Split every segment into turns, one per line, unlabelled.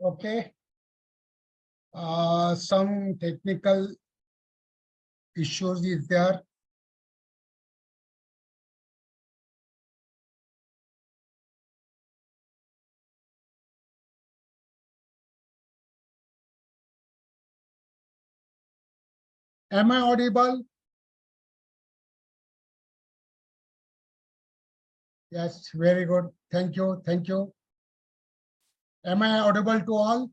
Okay. Some technical issues is there. Am I audible? Yes, very good. Thank you. Thank you. Am I audible to all?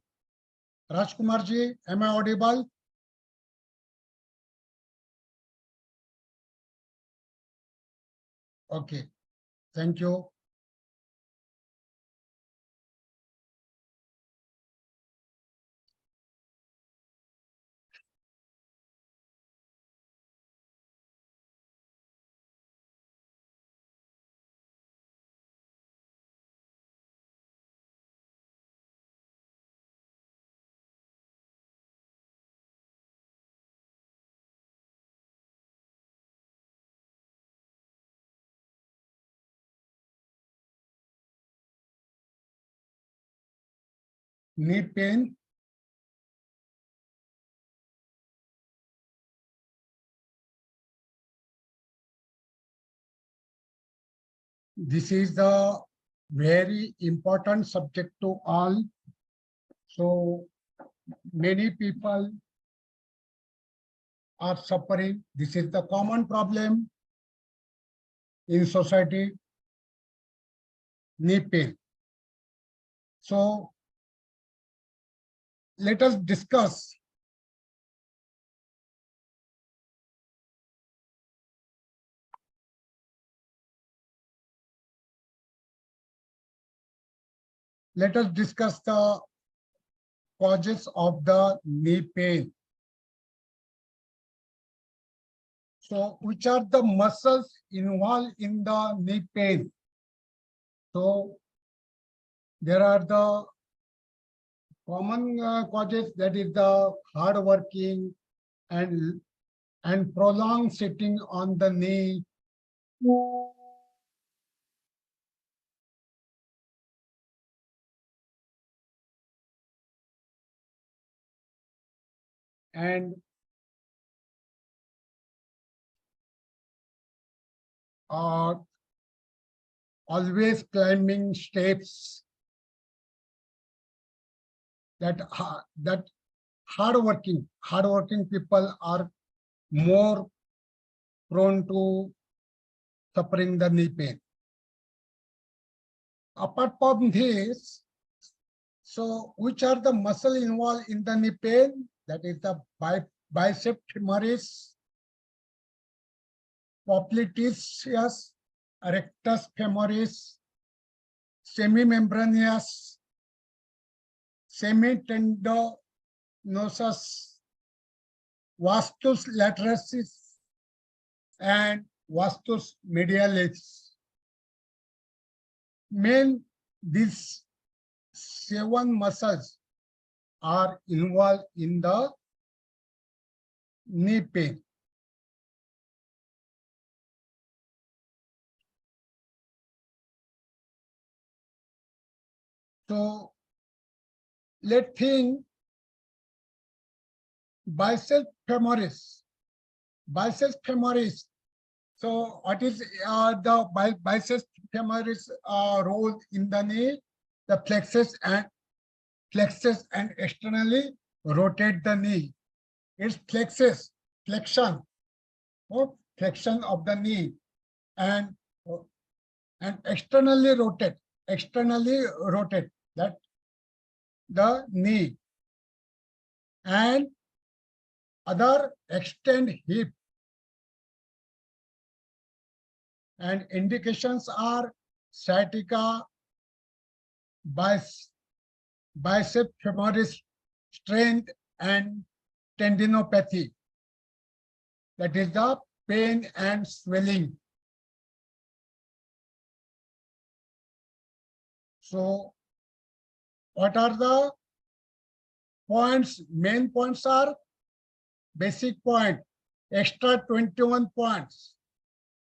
Rajkumar ji, am I audible? Okay. Thank you. Knee pain. This is the very important subject to all. So many people are suffering. This is the common problem in society, knee pain. So let us discuss the causes of the knee pain. So which are the muscles involved in the knee pain? So there are the common causes, that is the hard working and prolonged sitting on the knee. And always climbing steps, that hardworking people are more prone to suffering the knee pain. Apart from this, so which are the muscle involved in the knee pain? That is the bicep femoris, popliteal, rectus femoris, semimembranosus, Semitendinosus, Vastus lateralis, and Vastus medialis. These 7 muscles are involved in the knee pain. So let's think bicep femoris. So what is the bicep femoris role in the knee? The flexes and externally rotate the knee. It's flexion of the knee, and externally rotate that the knee, and other extend hip. And indications are sciatica, bicep femoris strain, and tendinopathy. That is the pain and swelling. So what are the points? Main points are basic point, extra 21 points.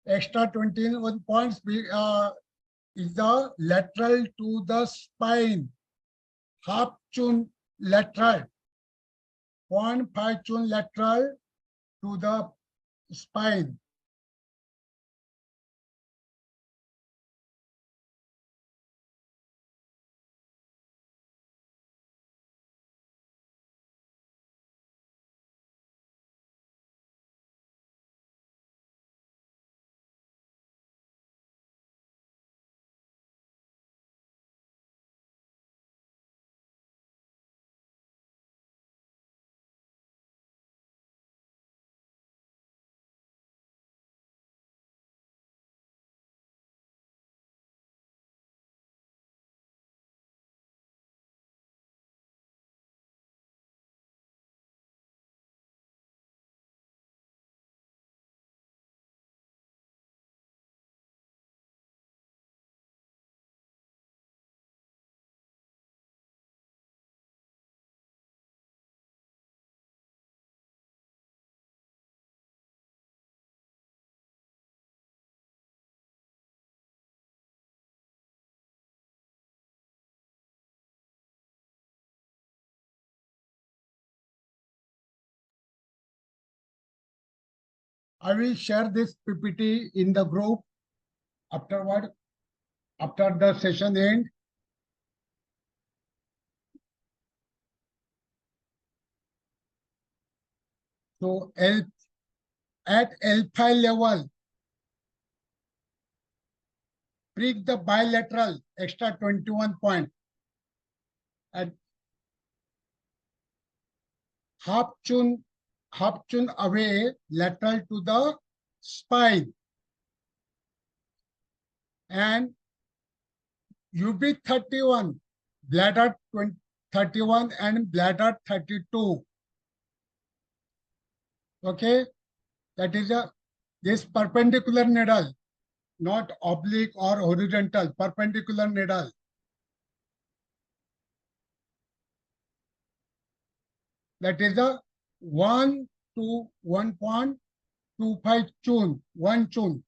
Extra 21 points is the lateral to the spine. half tune lateral, 0.5 tune lateral to the spine. I will share this PPT in the group afterward, after the session end. So at L5 level, prick the bilateral extra 21 point. At half tune away lateral to the spine. And UB31, bladder 31 and bladder 32. Okay, that is this perpendicular needle, not oblique or horizontal, perpendicular needle. That is a 1 to 1.25 tune, 1 tune.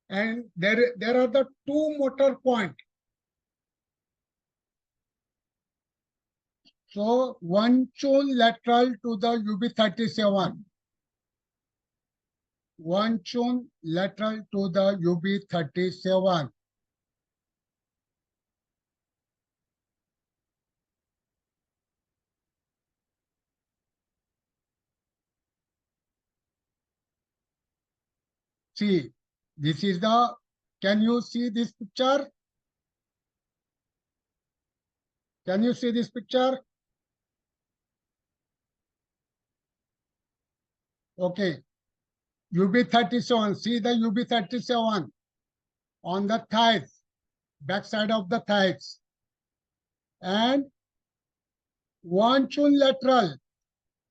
And there are the two motor points. So 1 tune lateral to the UB37. 1 tune lateral to the UB37. See, this is the, can you see this picture? Can you see this picture? Okay. UB37, see the UB37 on the thighs, back side of the thighs. And 1 tune lateral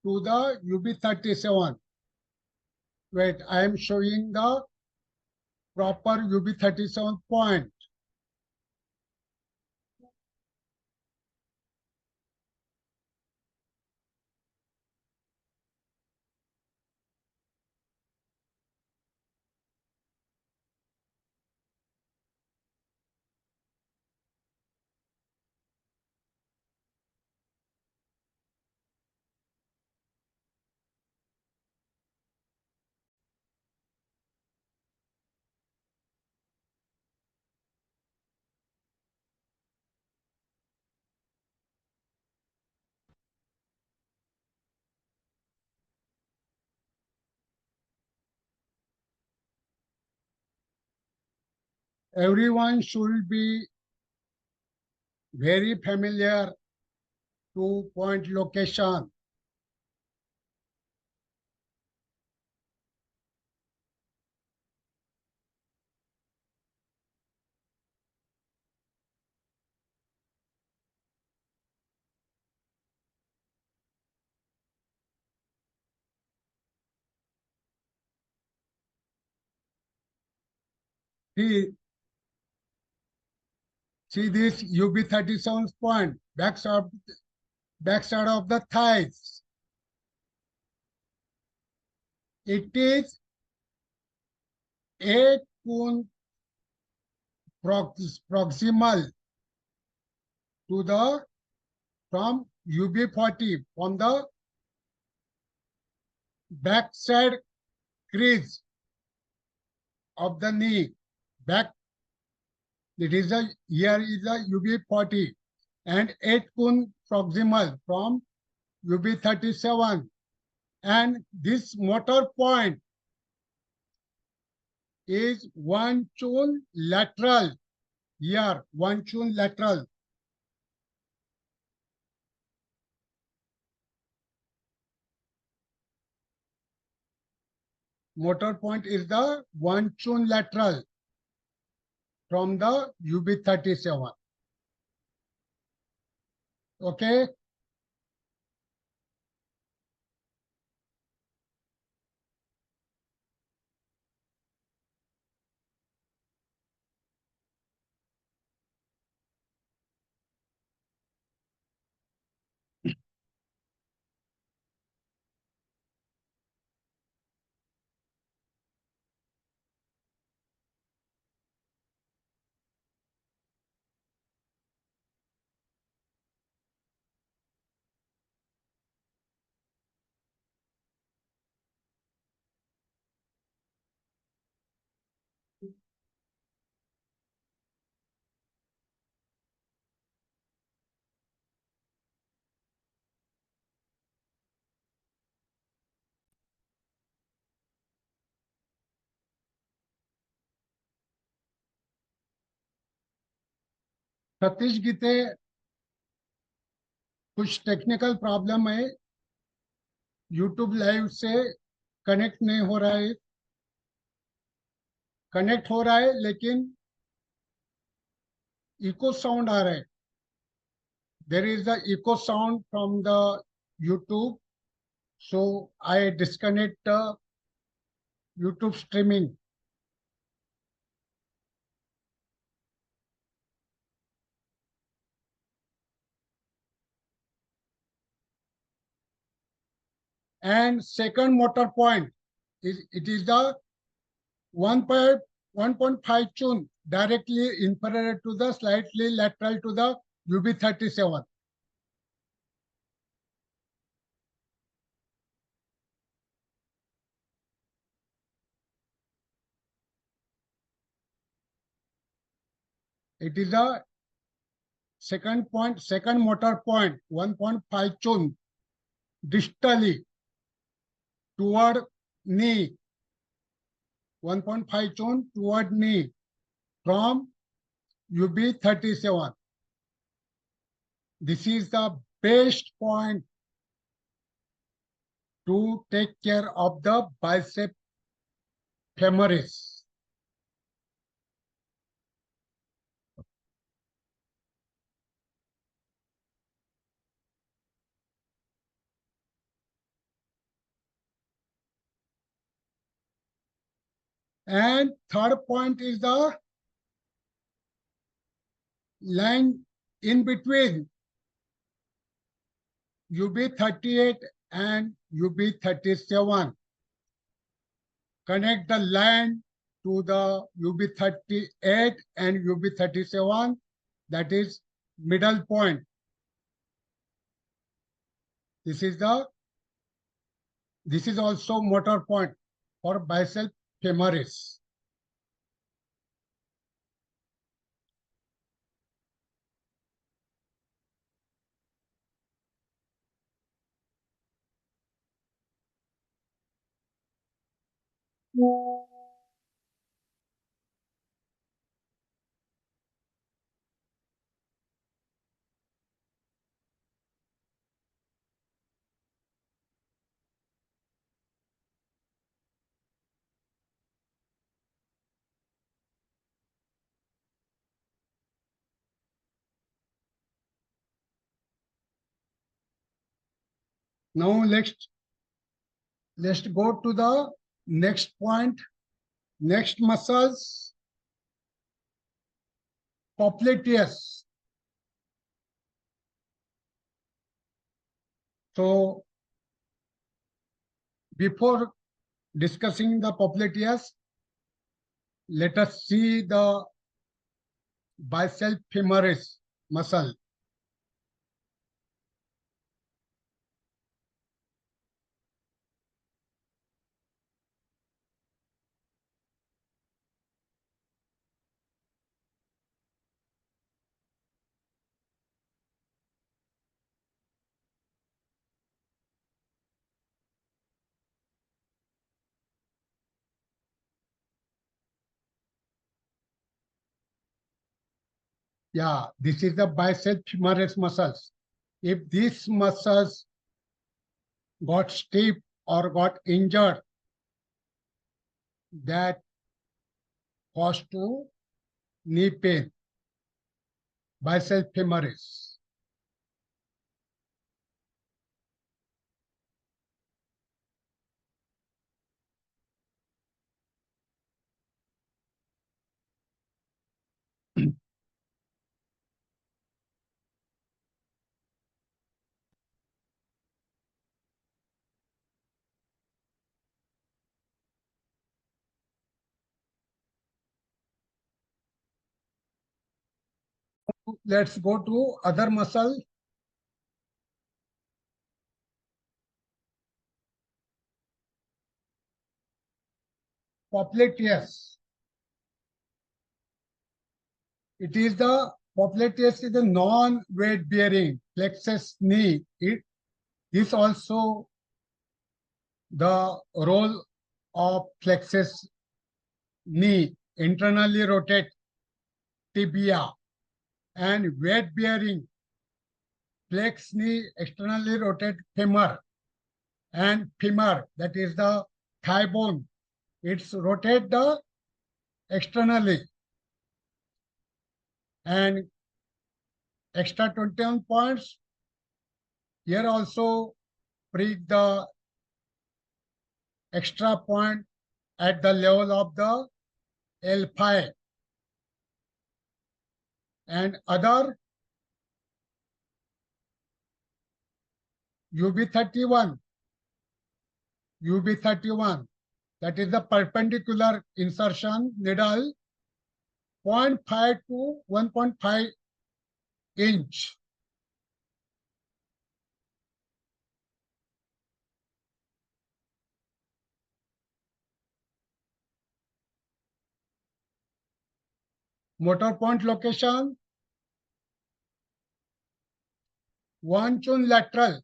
to the UB37. Wait, I am showing the proper UB37 point. Everyone should be very familiar to point location. See this UB37 point, backside of the thighs. It is 8 proximal to the from UB40 from the backside crease of the knee. Back, it is a here is a UB40 and 8 kun proximal from UB37, and this motor point is 1 chun lateral. Here 1 chun lateral. Motor point is the 1 chun lateral from the UB37. Okay. Satish गीते कुछ technical problem है, YouTube live से connect नहीं हो रहा है, connect हो रहा है लेकिन इको साउंड आ रहा है. There is a echo sound from the YouTube, so I disconnect the YouTube streaming. And second motor point is it is the 1.5 chun directly inferior to the slightly lateral to the UB37. It is the second point, second motor point, 1.5 chun distally toward knee, 1.5 chun toward knee from UB37. This is the best point to take care of the bicep femoris. And third point is the line in between UB38 and UB37. Connect the line to the UB38 and UB37, that is middle point. This is also motor point for bicep femoris. Now let's go to the next point, next muscles, popliteus. So before discussing the popliteus, let us see the bicep femoris muscle. Yeah, this is the bicep femoris muscles. If these muscles got stiff or got injured, that cause to knee pain, bicep femoris. Let's go to other muscle. Popliteus. It is the popliteus is the non-weight bearing plexus knee. It is also the role of plexus knee, internally rotate tibia, and weight bearing flex knee, externally rotate femur, and femur, that is the thigh bone. It's rotate the externally, and extra 21 points. Here also prick the extra point at the level of the L5 and other UB31, UB31, that is the perpendicular insertion needle 0.5 to 1.5 inch. Motor point location, 1 chun lateral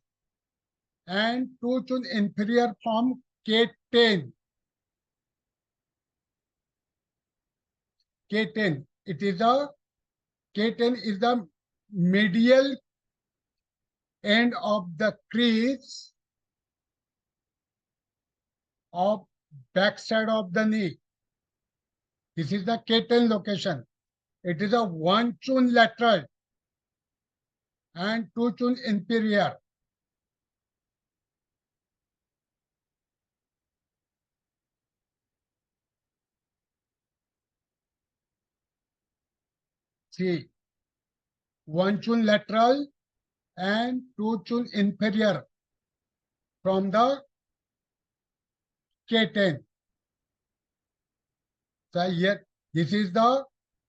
and 2 chun inferior from K10. K10. It is a K10 is the medial end of the crease of backside of the knee. This is the K10 location. It is a 1 chun lateral and 2 chun inferior. See, 1 chun lateral and 2 chun inferior from the K10. So here, this is the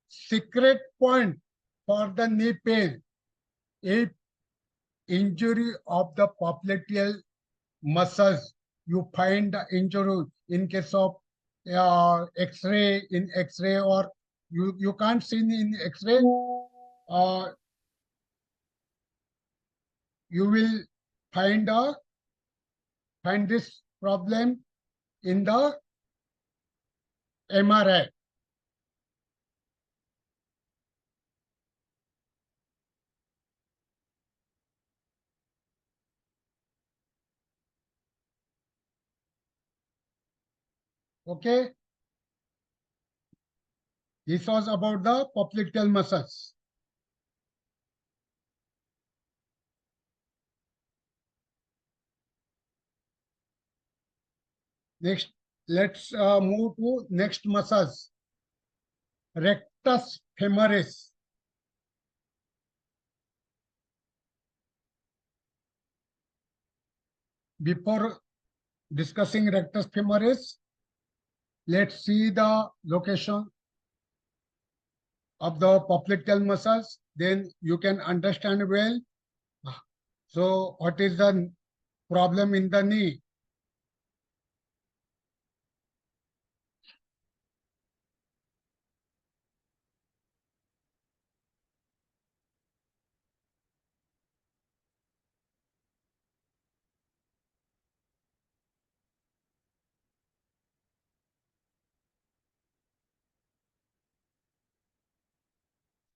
secret point for the knee pain. If injury of the popliteal muscles, you find the injury in case of X-ray, in X-ray, or you can't see in X-ray, you will find this problem in the MRI. Okay. This was about the popliteal muscles. Next, let's move to next muscles. Rectus femoris. Before discussing rectus femoris, let's see the location. of the popliteal muscles, then you can understand well. So what is the problem in the knee?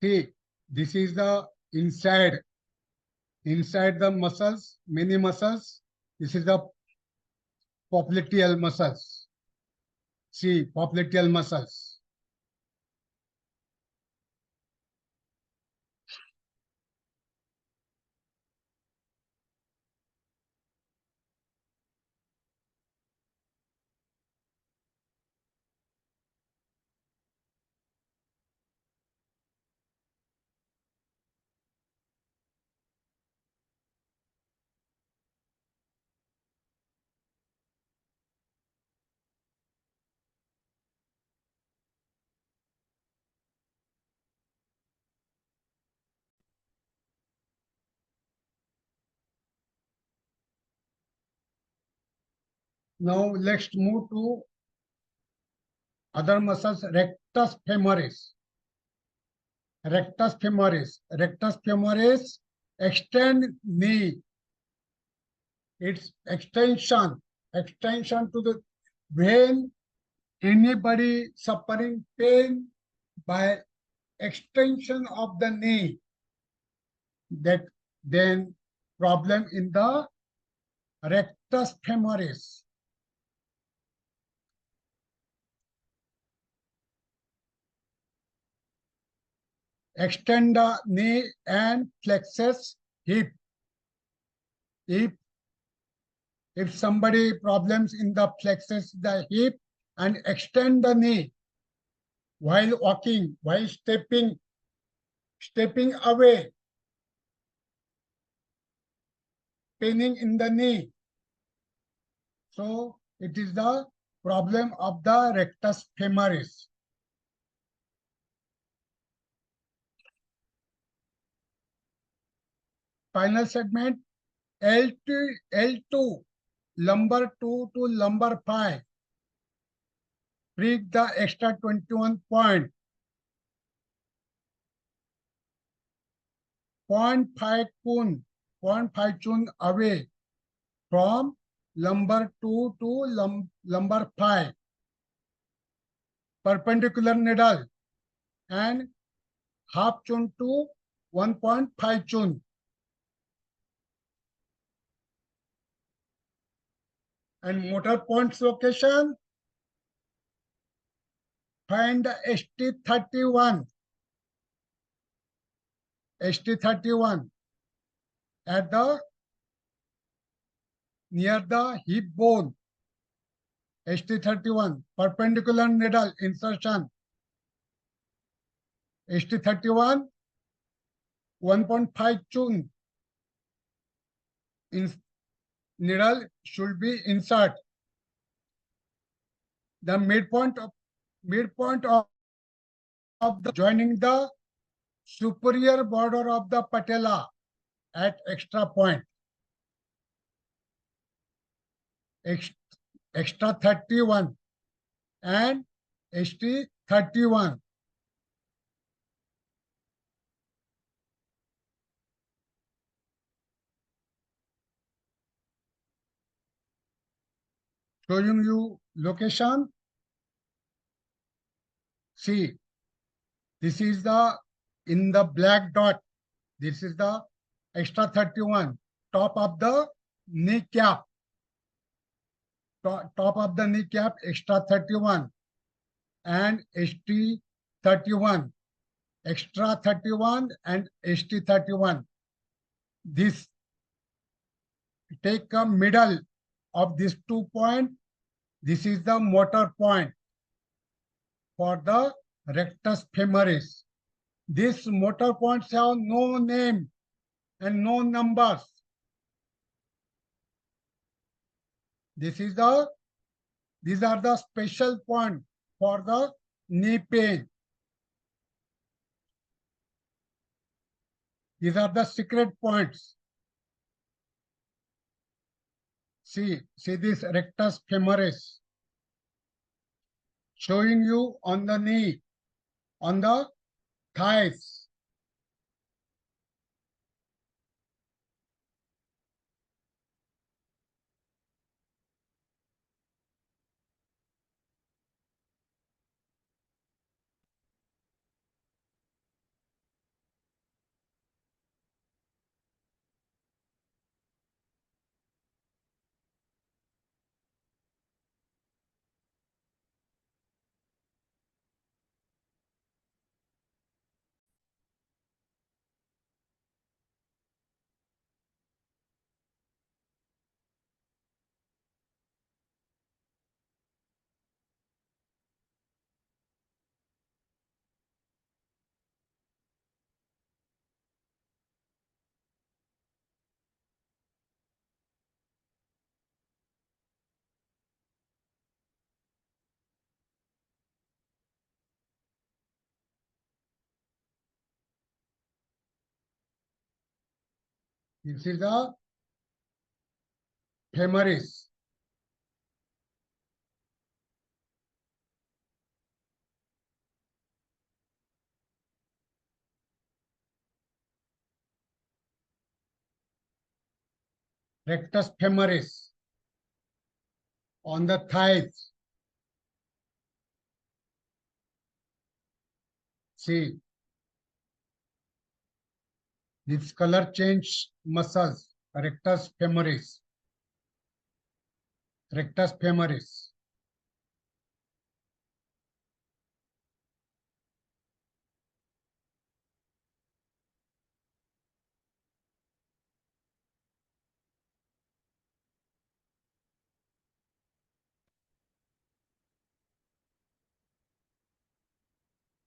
See, this is the inside the muscles, many muscles. This is the popliteal muscles. See, popliteal muscles. Now let's move to other muscles, rectus femoris. Rectus femoris. Rectus femoris extend knee. Its extension to the when anybody suffering pain by extension of the knee, that then problem in the rectus femoris. Extend the knee and flexes hip. If somebody problems in the flexes the hip and extend the knee while walking, while stepping away, paining in the knee. So it is the problem of the rectus femoris. Final segment, L2, lumbar 2 to lumbar 5. Reach the extra 21 point. 0.5 chun away from lumbar 2 to lumbar 5. Perpendicular needle and half chun to 1.5 chun. And motor points location, find ST31. ST31 at the near the hip bone. ST31 perpendicular needle insertion. ST31 1.5 chun in needle should be insert. The midpoint of the joining the superior border of the patella at extra point. Extra 31 and ST31. Showing you location. See, this is the in the black dot. This is the extra 31, top of the kneecap. Top of the kneecap, extra 31 and ST31. Extra 31 and ST31. This take a middle of these 2 points. This is the motor point for the rectus femoris. These motor points have no name and no numbers. These are the special point for the knee pain. These are the secret points. See this rectus femoris showing you on the knee, on the thighs. This is the femoris. Rectus femoris on the thighs. See, this color change muscles, rectus femoris. Rectus femoris.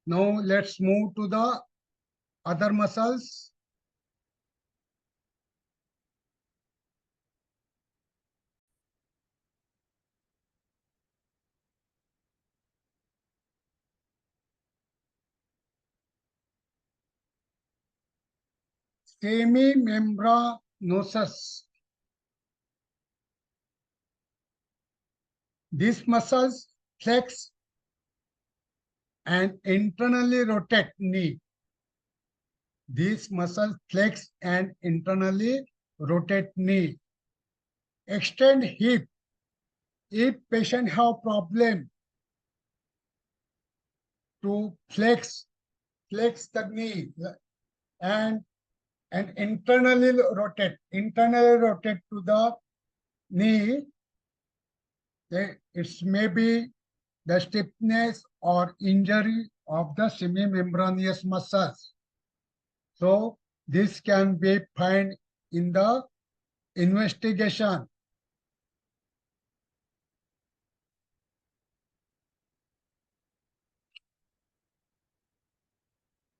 Now let's move to the other muscles. Semimembranosus. These muscles flex and internally rotate knee. These muscles flex and internally rotate knee. Extend hip. If patient have problem to flex the knee and internally rotate to the knee, it may be the stiffness or injury of the semimembranosus muscles. So this can be found in the investigation.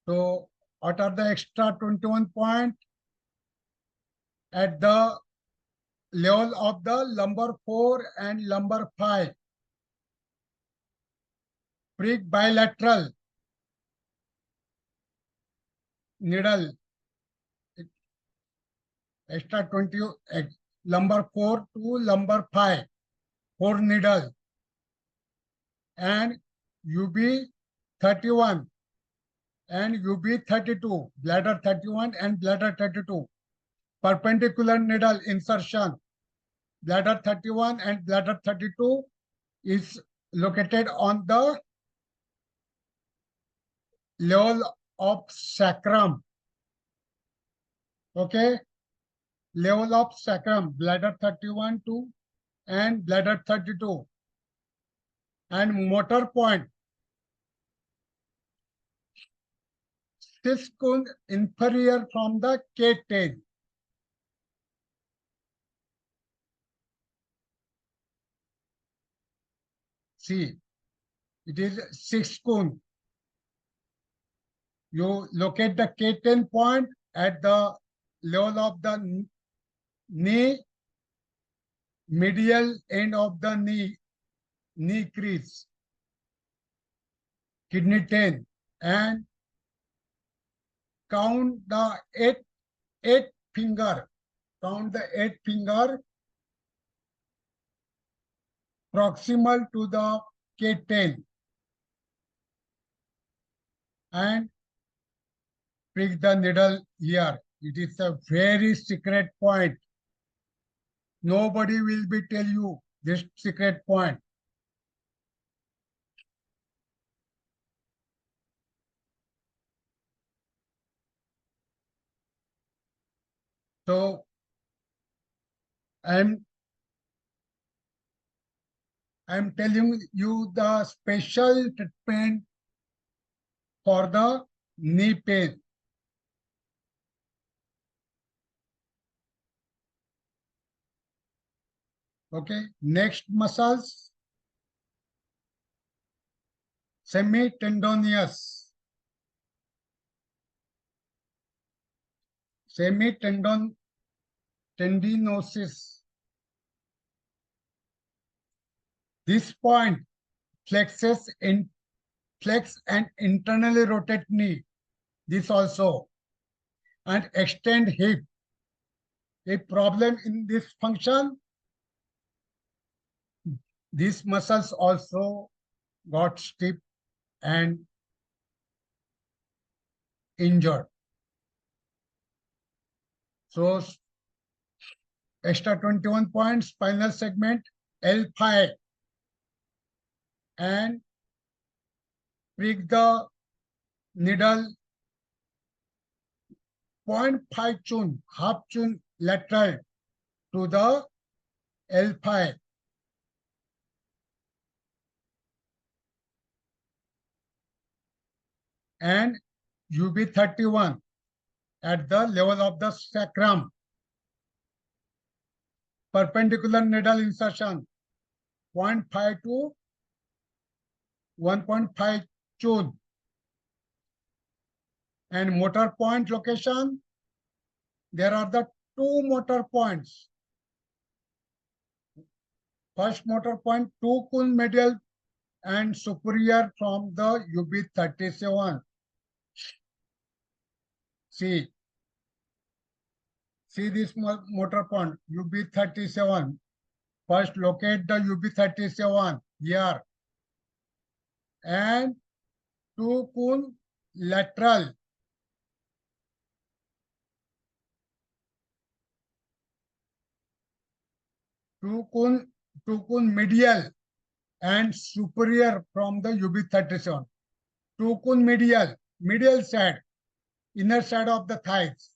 So what are the extra 21 points? At the level of the lumbar 4 and lumbar 5. Prick bilateral needle. Extra 20, lumbar 4 to lumbar 5. 4 needle. And UB 31 and UB 32. Bladder 31 and bladder 32. Perpendicular needle insertion. Bladder 31 and bladder 32 is located on the level of sacrum. Okay, level of sacrum, bladder 31 to and bladder 32. And motor point, 6 cone inferior from the K10. See, it is 6 cone. You locate the K10 point at the level of the knee, medial end of the knee crease, kidney 10, and count the eight finger. Count the 8 finger proximal to the K-tail and prick the needle here. It is a very secret point. Nobody will be tell you this secret point. So I'm telling you the special treatment for the knee pain. Okay, next muscles, semitendinosus. Semitendinosus. This point flexes in flex and internally rotate knee. This also and extend hip. A problem in this function, these muscles also got stiff and injured. So extra 21 points, spinal segment L5 and prick the needle 0.5 tune, half tune lateral to the L5. And UB31 at the level of the sacrum. Perpendicular needle insertion 0.5 to 1.5 tune. And motor point location, there are the two motor points. First motor point, 2 kun medial and superior from the UB37. See this motor point, UB37. First locate the UB37 here. And 2 kun lateral. Two kun medial and superior from the UB37. 2 kun medial side, inner side of the thighs.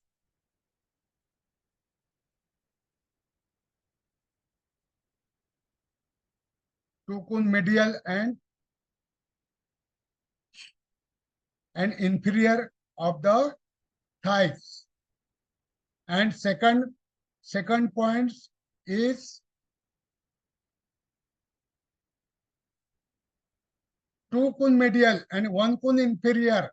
2 kun medial and inferior of the thighs. And second point is 2 kun medial and 1 kun inferior.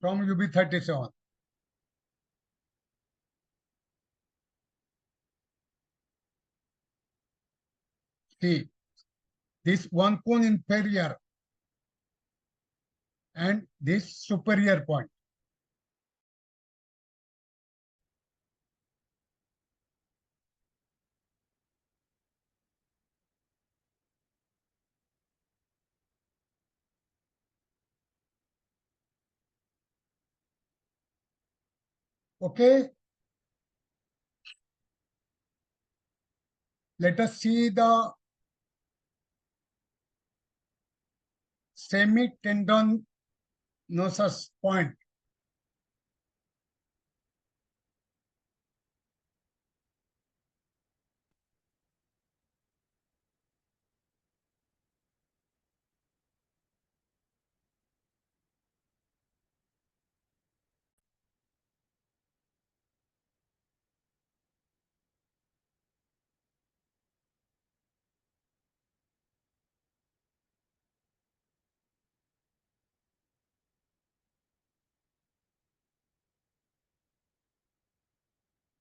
From UB37. See, this 1 kun inferior and this superior point. Okay. Let us see the semitendinosus point.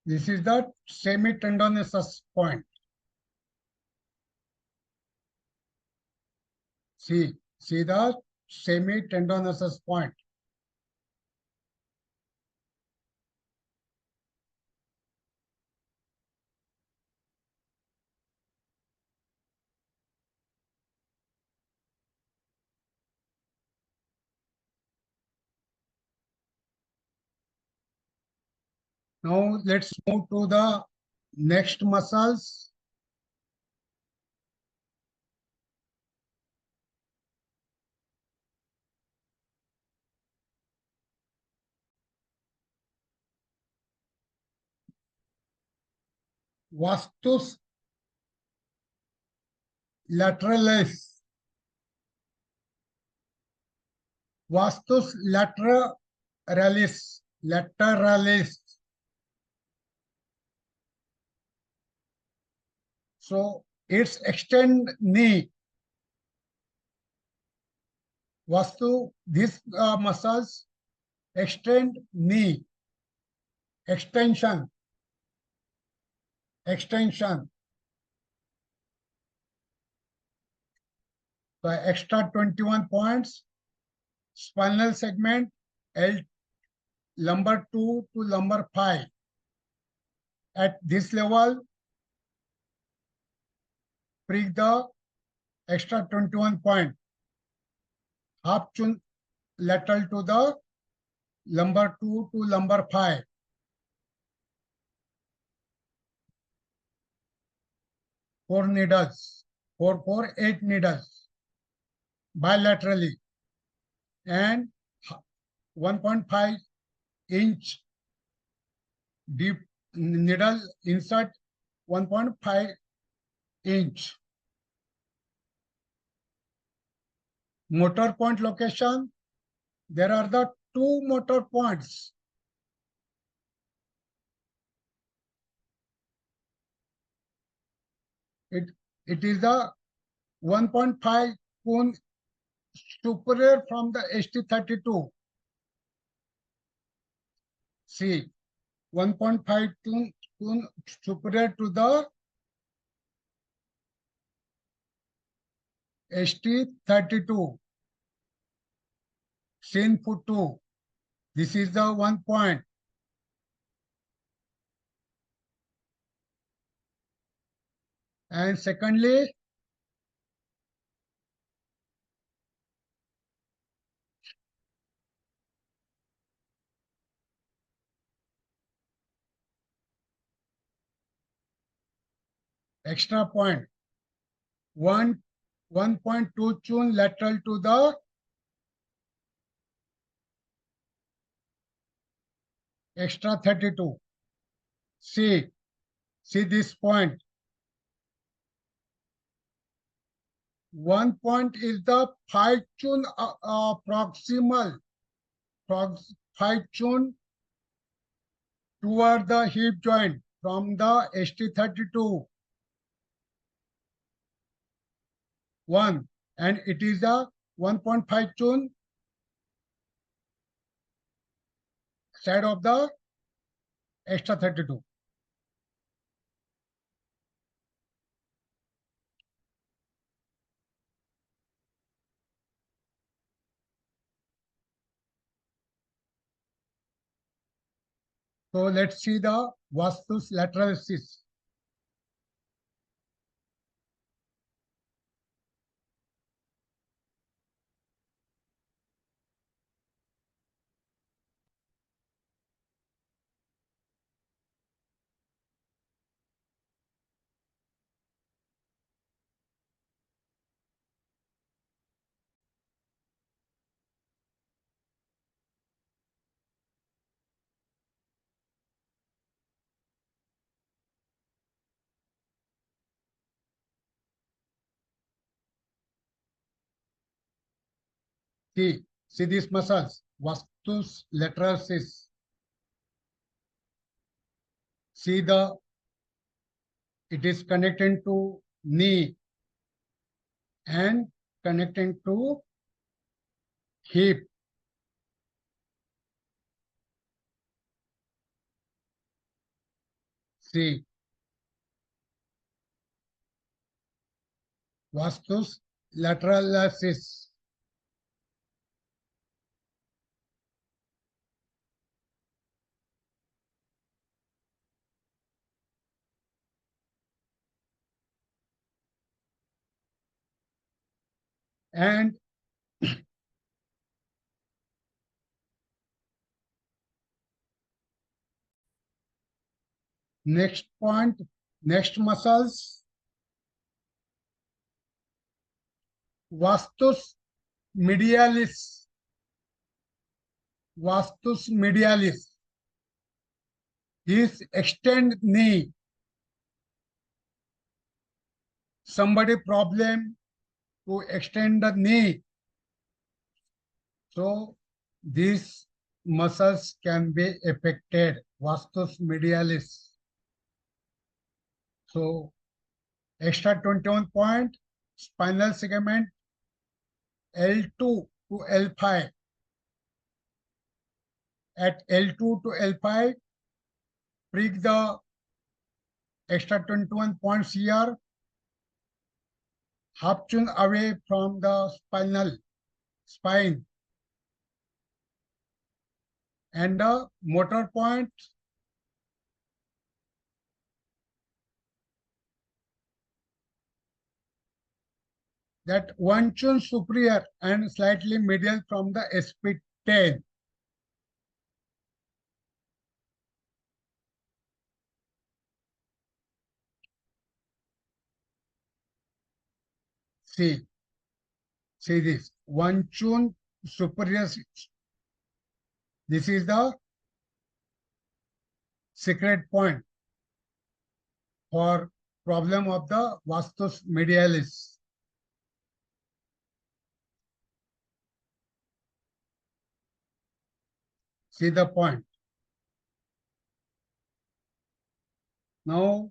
This is the semitendinosus point. See the semitendinosus point. Now let's move to the next muscles. Vastus lateralis. Vastus lateralis. Lateralis. So it's extend knee. Vastu, these muscles extend knee. Extension. Extension. So extra 21 points. Spinal segment L lumbar 2 to lumbar 5. At this level, prick the extra 21 point. Half chun lateral to the lumbar 2 to lumbar 5. Four needles, 8 needles bilaterally, and 1.5 inch deep needle insert 1.5 inch. Motor point location, there are the two motor points. It is the 1.5 cone superior from the ST32. See, 1.5 cone superior to the ST32. Sin foot 2. This is the 1 point. And secondly, extra point 1.2 tune lateral to the extra 32. See this point. 1 point is the 5 tune proximal 5 tune toward the hip joint from the ST32. 1, and it is a 1.5 tune side of the extra 32. So let's see the Vastus lateralis. See these muscles, Vastus lateralis. See it is connecting to knee and connecting to hip. See, Vastus lateralis. And next point, next muscles, Vastus medialis. Vastus medialis. His extend knee. Somebody problem to extend the knee. So these muscles can be affected. Vastus medialis. So extra 21 point, spinal segment L2 to L5. At L2 to L5, prick the extra 21 points here, half turn away from the spine, and the motor point that one turn superior and slightly medial from the SP10. See this one tune superior. This is the secret point for problem of the vastus medialis. See the point. Now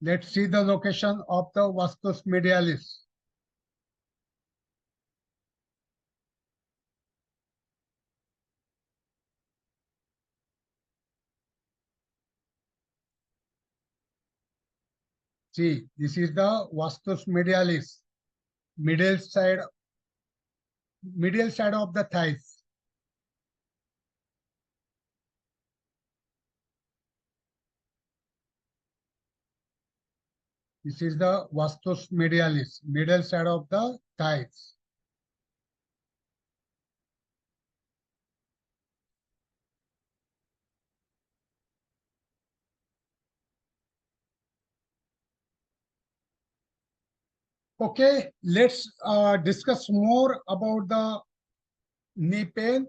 let's see the location of the vastus medialis. See, this is the vastus medialis, medial side of the thighs. This is the vastus medialis, middle side of the thighs. Okay, let's discuss more about the knee pain.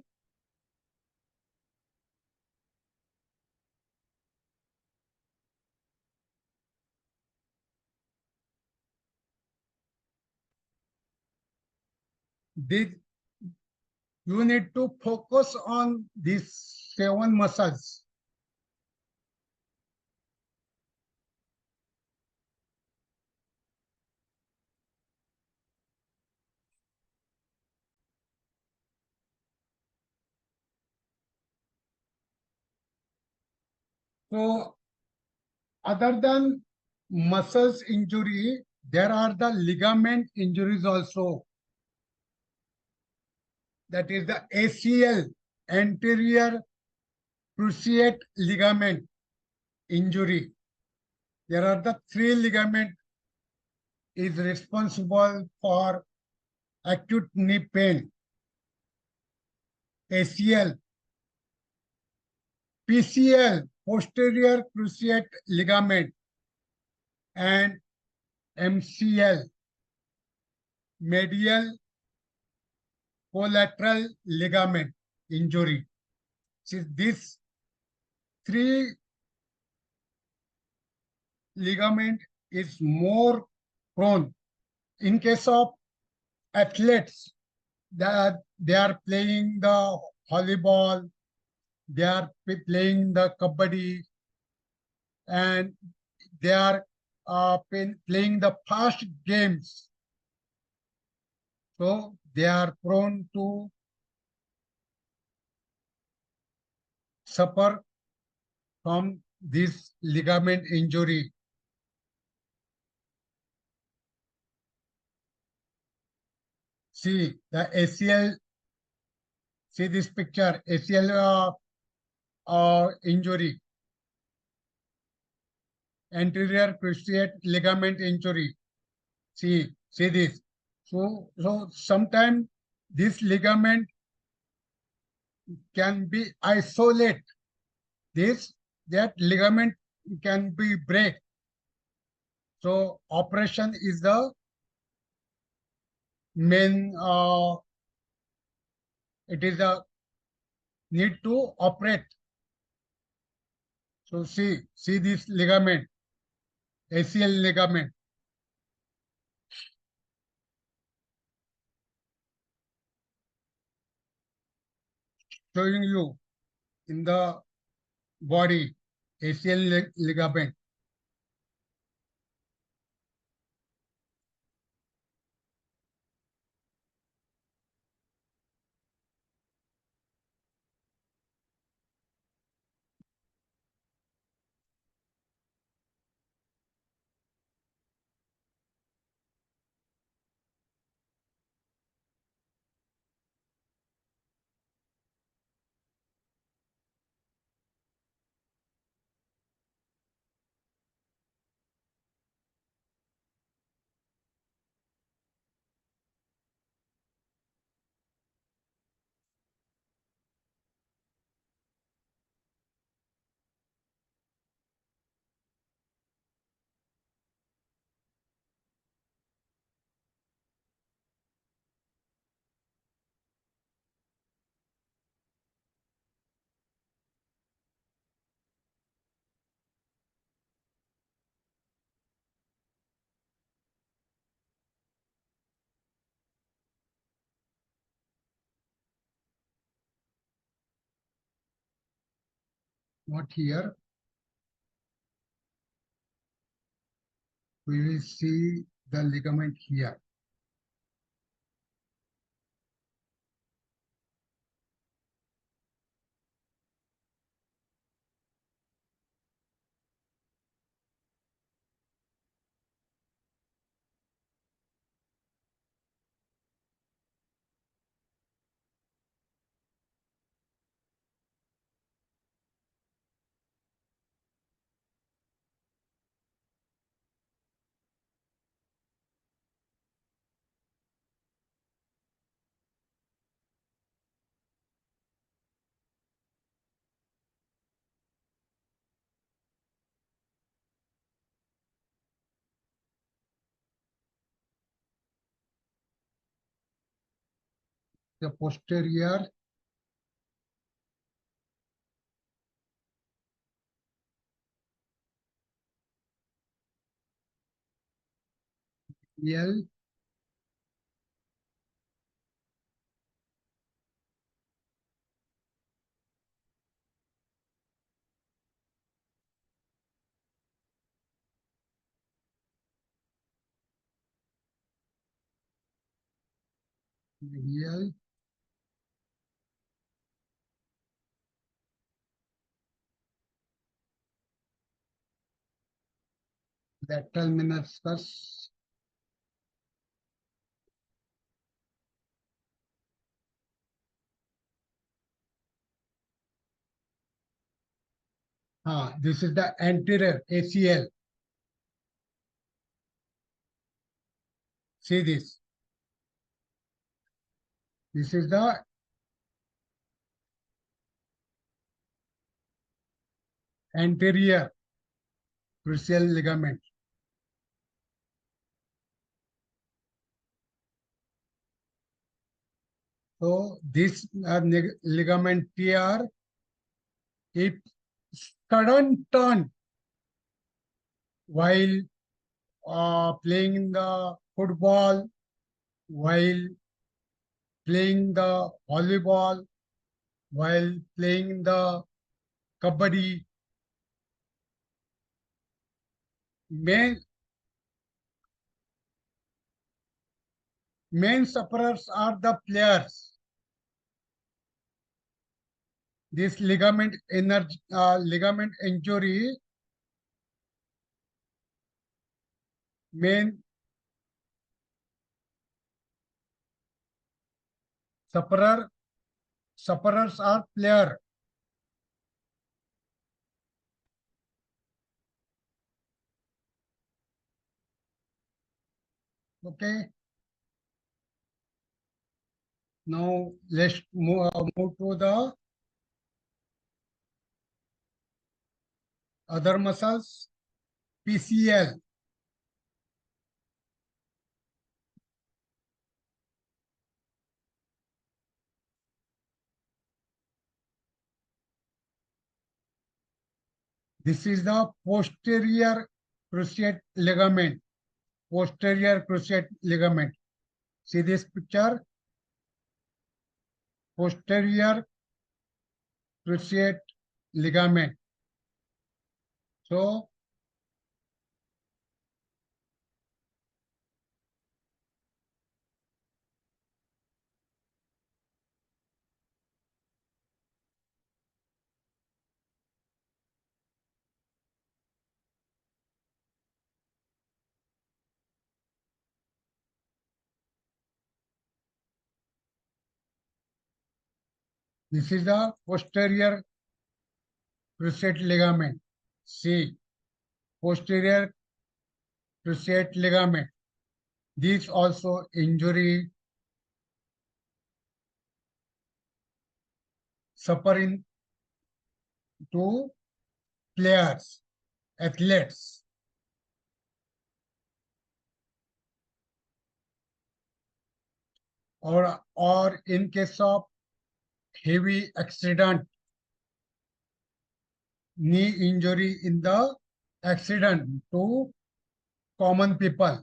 You need to focus on these 7 muscles. So other than muscles injury, there are the ligament injuries also. That is the ACL, anterior cruciate ligament injury. There are the 3 ligament is responsible for acute knee pain. ACL, PCL, posterior cruciate ligament, and MCL, medial collateral ligament injury. See, these 3 ligament is more prone. In case of athletes, that they are playing the volleyball, they are playing the kabaddi, and they are playing the fast games. So they are prone to suffer from this ligament injury. See the ACL, see this picture, ACL injury, anterior cruciate ligament injury. See this. So sometimes this ligament can be isolate. That ligament can be break. So operation is the main. It is a need to operate. So see this ligament, ACL ligament. Showing you in the body, ACL ligament. Not here. We will see the ligament here. The posterior L L lateral meniscus. This is the anterior ACL. See this. This is the anterior crucial ligament. So this ligament tear, if sudden turn while playing the football, while playing the volleyball, while playing the kabaddi, main main sufferers are the players. This ligament injury, main sufferers are player. Okay. Now let's move to the other muscles. PCL. This is the posterior cruciate ligament. Posterior cruciate ligament. See this picture? Posterior cruciate ligament. So this is the posterior cruciate ligament. See, posterior cruciate ligament. This also injury suffering to players, athletes. Or in case of heavy accident, knee injury in the accident to common people.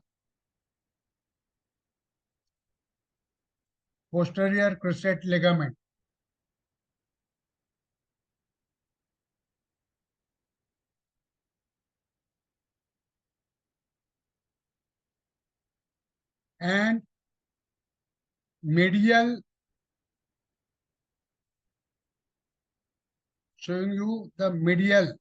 Posterior cruciate ligament. And medial, showing you the medial.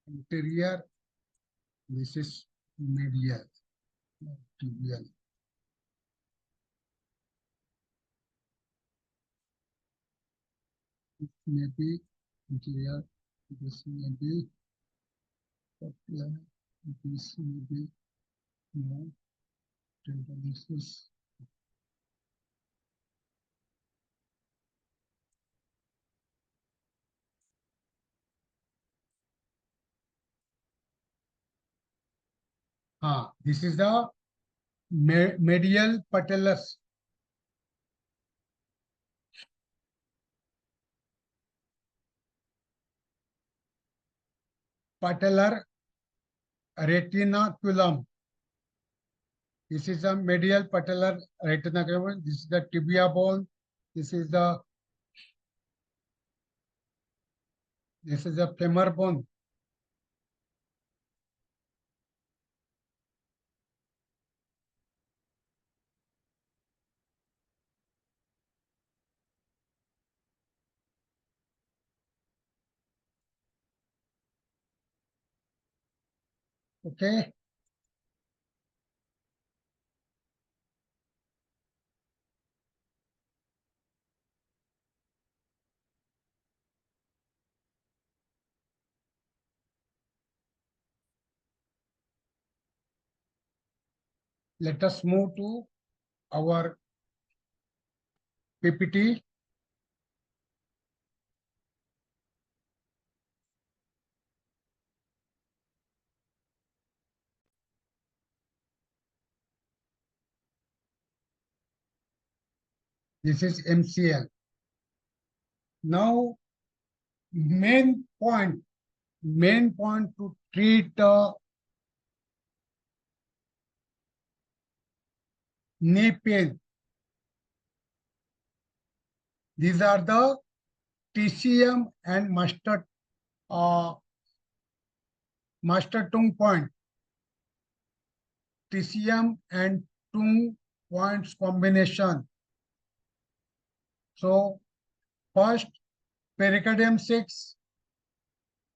Anterior, this is medial, tibial. It may be anterior, this may be popliteal, this may be tendinosus. This is the medial patellar. Patellar retinaculum. This is the medial patellar retinaculum. This is the tibia bone. This is the femur bone. Okay. Let us move to our PPT. This is MCL. Now, main point to treat knee pain. These are the TCM and master tongue point. TCM and tongue points combination. So first, pericardium 6,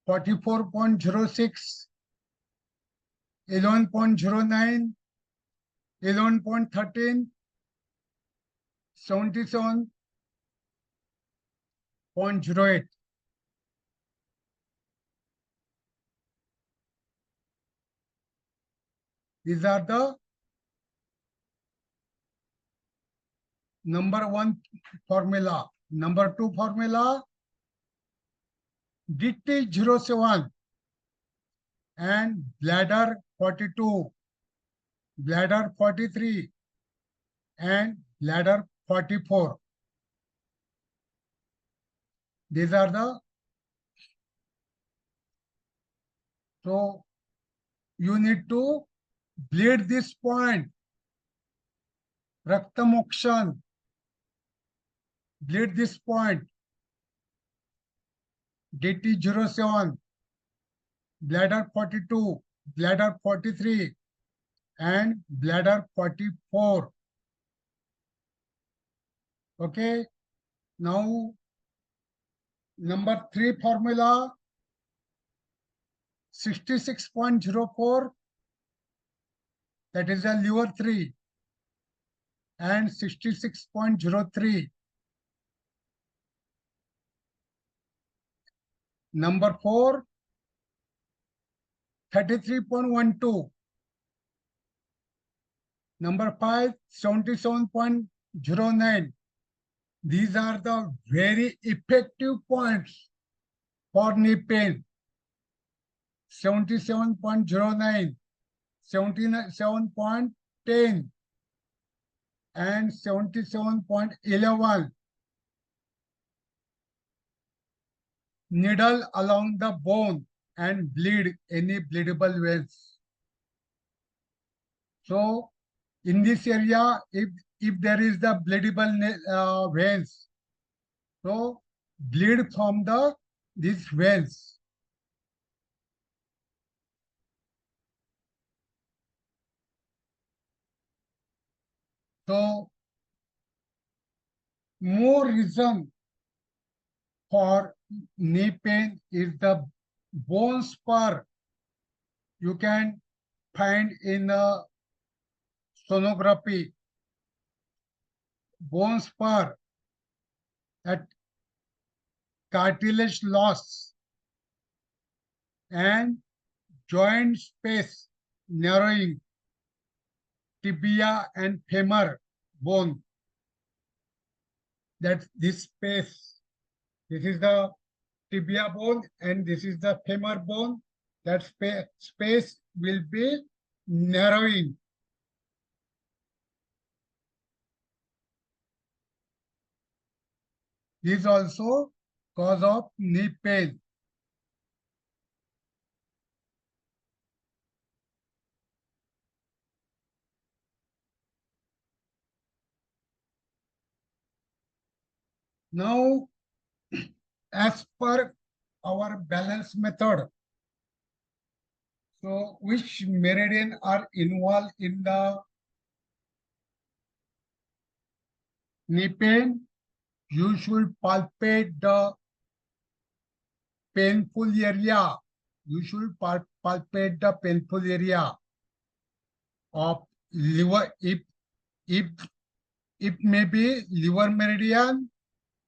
44.06, 11.09, 11.13, 77, 0.08. These are the number one formula. Number two formula, DT07 and bladder 42, bladder 43 and bladder 44. These are the, so you need to bleed this point, rectamoction, bleed this point, DT07, bladder 42, bladder 43 and bladder 44. Okay, now number three formula, 66.04, that is a liver 3, and 66.03. Number 4, 33.12. Number 5, 77.09. These are the very effective points for knee pain. 77.09, 77.10, and 77.11. Needle along the bone and bleed any bleedable veins. So in this area, if there is the bleedable veins, so bleed from these veins. So more reason for knee pain is the bone spur. You can find in sonography, bone spur, at cartilage loss and joint space narrowing, tibia and femur bone. That this space, this is the tibia bone and this is the femur bone. That space will be narrowing. This is also cause of knee pain. Now, as per our balance method, so which meridian are involved in the knee pain? You should palpate the painful area. You should palpate the painful area of liver. If it may be liver meridian,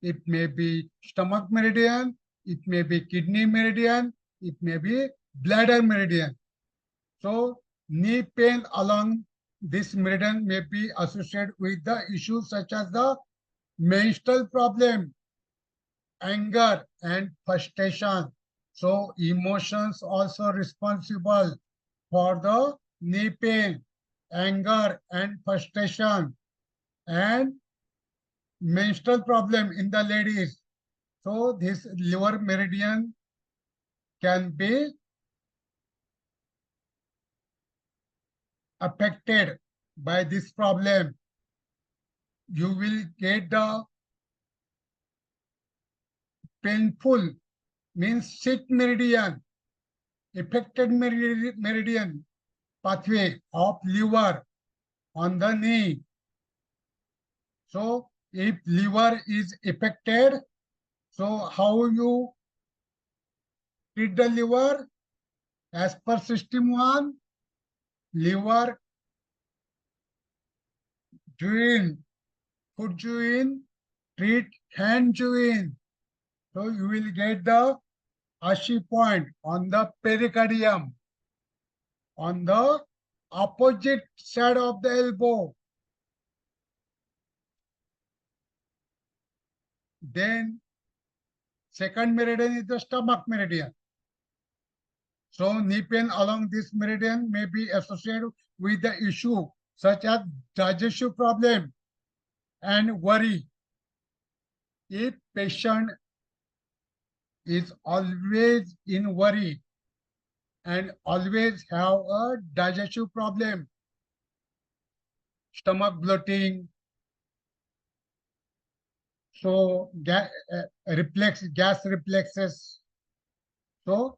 it may be stomach meridian, it may be kidney meridian, it may be bladder meridian. So knee pain along this meridian may be associated with the issues such as the menstrual problem, anger and frustration. So emotions also responsible for the knee pain, anger and frustration, and menstrual problem in the ladies. So this liver meridian can be affected by this problem. You will get the painful, means sick meridian, affected meridian pathway of liver on the knee. So if liver is affected, so how you treat the liver? As per system 1, liver joint, foot joint, treat hand joint. So you will get the Ashi point on the pericardium, on the opposite side of the elbow. Then second meridian is the stomach meridian. So knee pain along this meridian may be associated with the issue such as digestive problem and worry. If patient is always in worry and always have a digestive problem, stomach bloating, so gas reflexes, so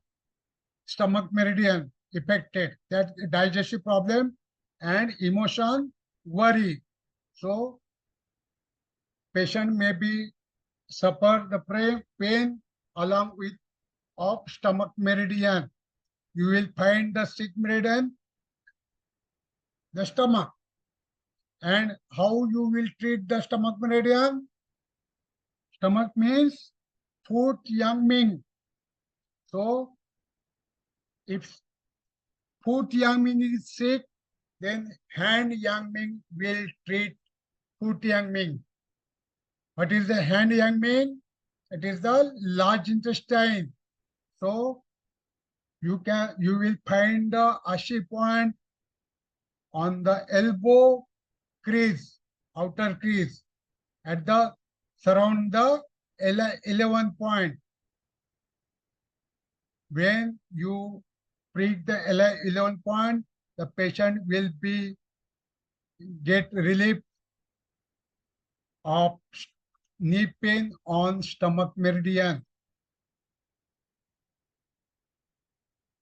stomach meridian affected, that digestive problem and emotion worry. So patient may be suffer the pain along with of stomach meridian. You will find the sixth meridian, the stomach. And how you will treat the stomach meridian? Stomach means foot yang ming. So if foot yang ming is sick, then hand yang ming will treat foot yang ming. What is the hand yang ming? It is the large intestine. So you will find the Ashi point on the elbow crease, outer crease, at the surround the 11 point. When you prick the 11 point, the patient will be get relief of knee pain on stomach meridian.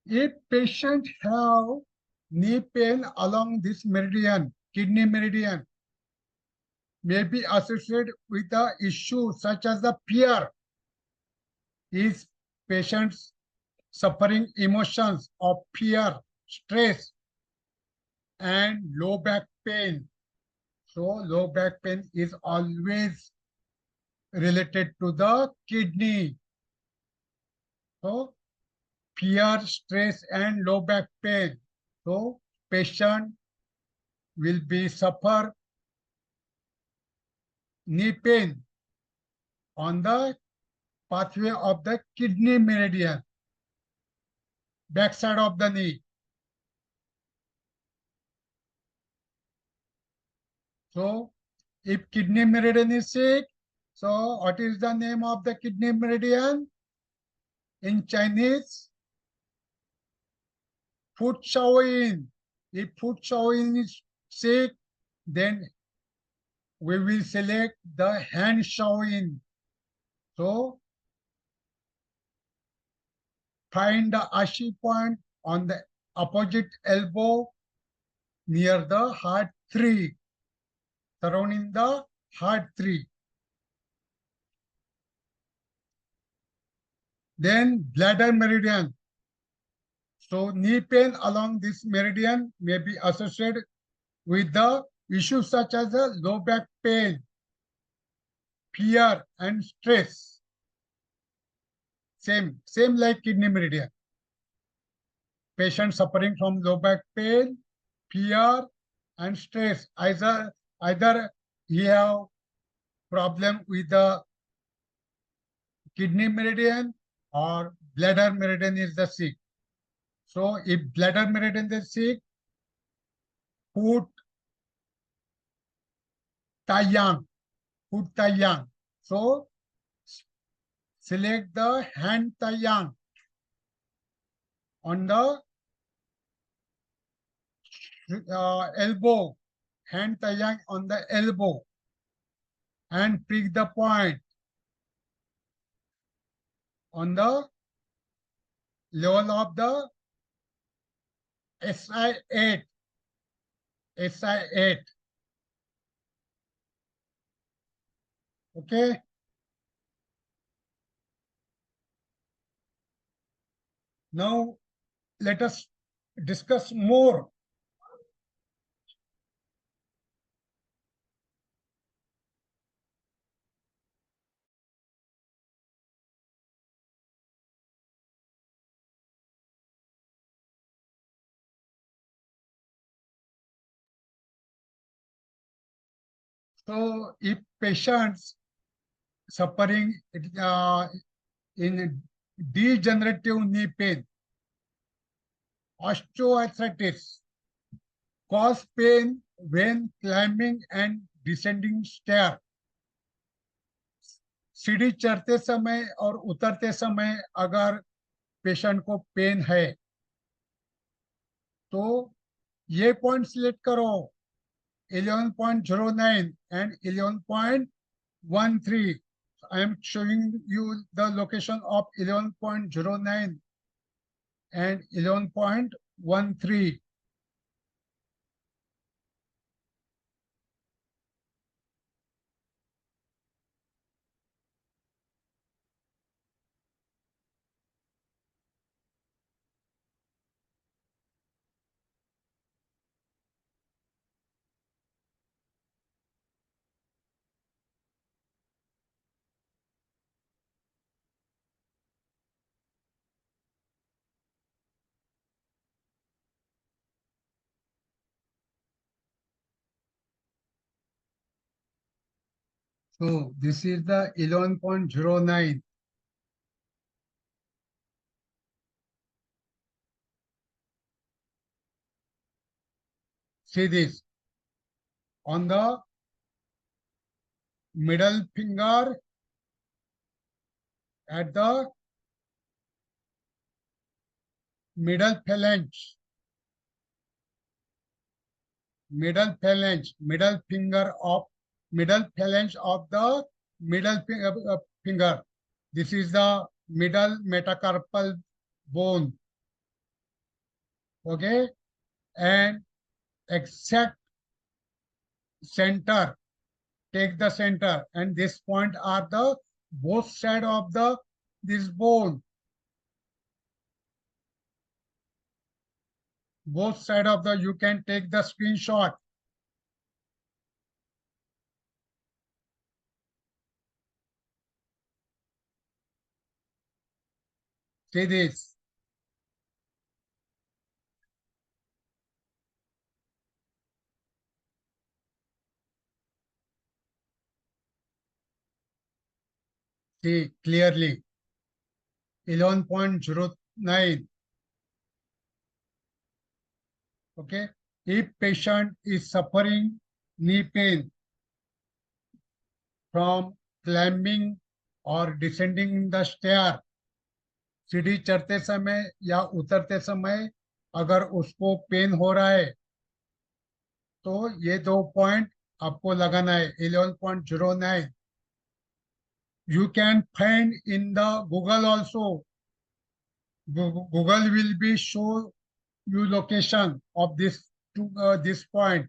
If patient have knee pain along this meridian, kidney meridian, may be associated with the issue such as the fear. Is patients suffering emotions of fear, stress, and low back pain. So low back pain is always related to the kidney. So fear, stress, and low back pain. So patient will be suffer knee pain on the pathway of the kidney meridian, backside of the knee. So if kidney meridian is sick, so what is the name of the kidney meridian? In Chinese, foot showing. If foot showing is sick, then we will select the hand showing. So find the Ashi point on the opposite elbow near the heart 3, surrounding the heart 3. Then bladder meridian. So knee pain along this meridian may be associated with the issues such as low back pain, fear, and stress. Same like kidney meridian. Patient suffering from low back pain, fear, and stress. Either he have problem with the kidney meridian or bladder meridian is the sick. So if bladder meridian is sick, put taiyang, put taiyang. So select the hand taiyang on the elbow, hand taiyang on the elbow, and prick the point on the level of the SI8. SI8. Okay. Now let us discuss more So if patients suffering in degenerative knee pain, osteoarthritis, cause pain when climbing and descending stair, सीढ़ी चढ़ते समय और उतरते समय अगर patient को pen है तो ये पॉइंट सिलेक्ट करो 11.09 and 11.13. I am showing you the location of 11.09 and 11.13. So this is the 11.09. See this on the middle finger at the middle phalange, middle phalange of the middle finger. This is the middle metacarpal bone. Okay, and exact center. Take the center, and this point are the both side of the this bone. Both side of the you can take the screenshot. See this. See clearly. 11.09. Okay. If patient is suffering knee pain from climbing or descending the stair, सीढ़ी चढ़ते समय या उतरते समय अगर उसको pen हो रहा है तो ये दो पॉइंट आपको लगाना है 11.09. You can find in the Google also. Google will be show you location of this point.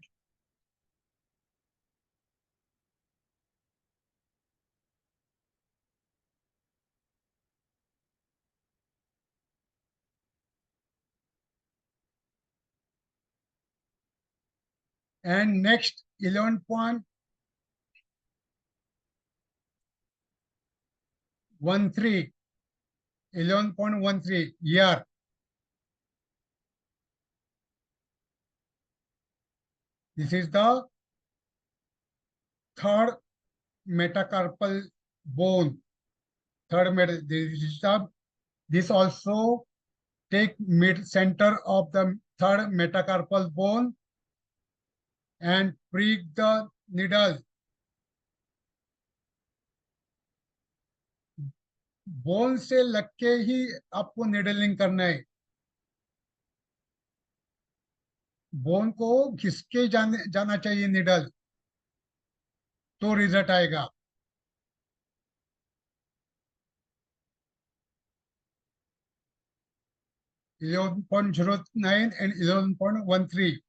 And next 11.13 here. This is the third metacarpal bone. This also take mid center of the third metacarpal bone and prick the needle. Bone से लग के ही आपको needling करना है. Bone को घिसके जाना चाहिए needle तो रिजल्ट आएगा. Eleven 11.09 and 11.13.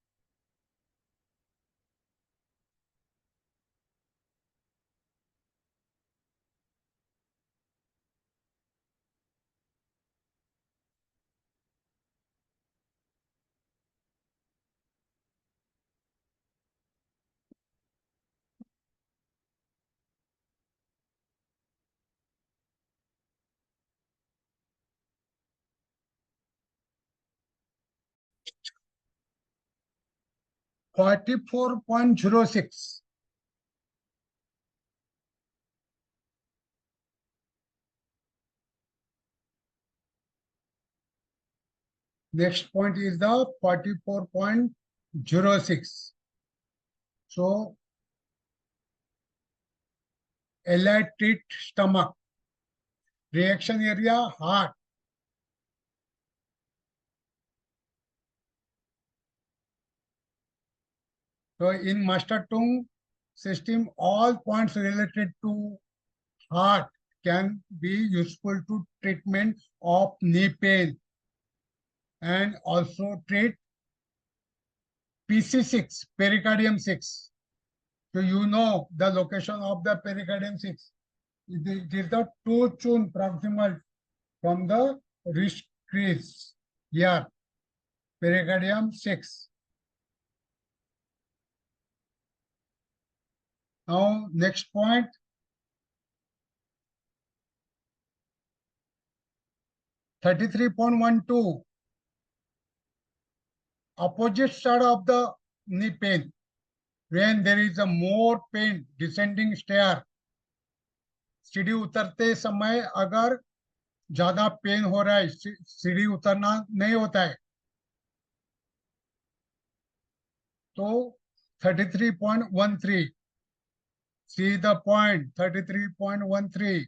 $44.06. Next point is the 44.06. So, LI treat stomach. Reaction area, heart. So, in master tongue system, all points related to heart can be useful to treatment of knee pain and also treat PC6, pericardium 6. So you know the location of the pericardium 6. It is the two tune proximal from the wrist crease. Here, pericardium 6. Now, next point. (33.12) opposite side of the knee pain. When there is a more pain descending stair, सीढ़ी उतरते समय अगर ज्यादा pen हो रहा है, सीढ़ी उतरना नहीं होता है, तो 33.13. See the point, 33.13.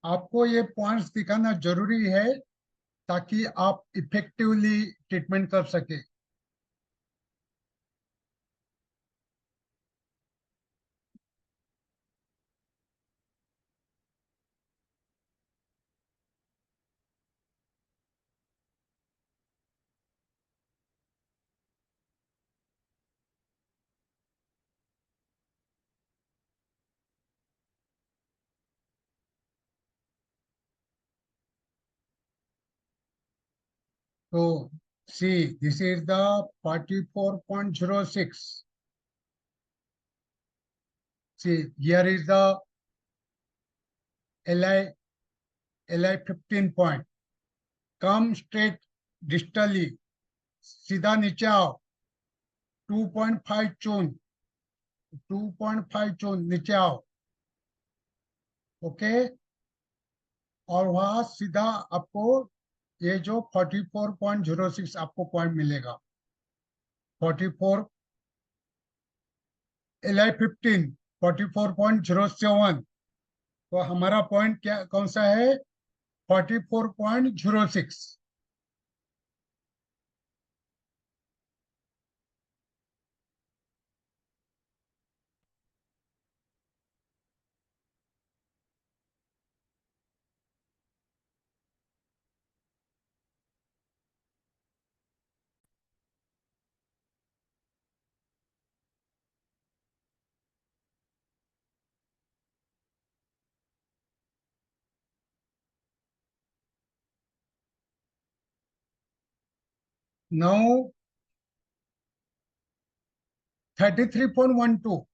आपको ये पॉइंट्स दिखाना जरूरी है ताकि आप इफेक्टिवली ट्रीटमेंट कर सके. So see, this is the 44.06. See, here is the LI 15 point. Come straight distally, सीधा नीचे आओ. 2.5 चून, 2.5 चून नीचे आओ. ओके, और वहां सीधा आपको ये जो 44.06 आपको पॉइंट मिलेगा. 44 LI 15 44.07. तो हमारा पॉइंट क्या कौन सा है? 44.06. Now 33.12,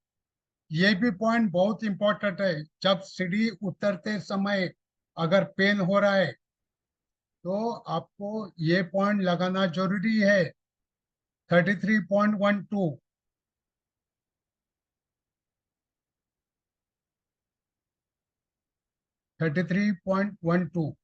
ये भी पॉइंट बहुत इंपॉर्टेंट है. जब सीढ़ी उतरते समय अगर पेन हो रहा है तो आपको ये पॉइंट लगाना जरूरी है. 33.12. 33.12.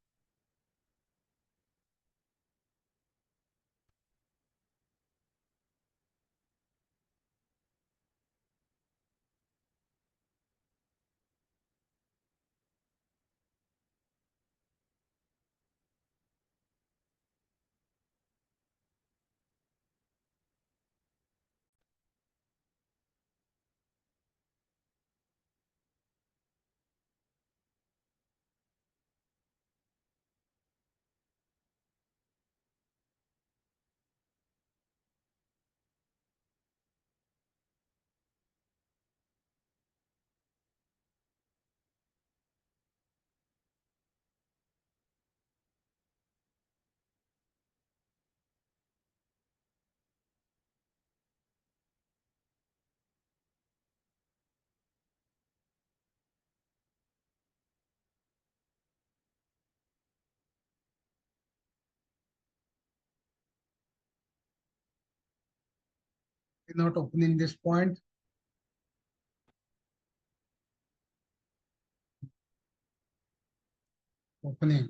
not opening this point. Opening.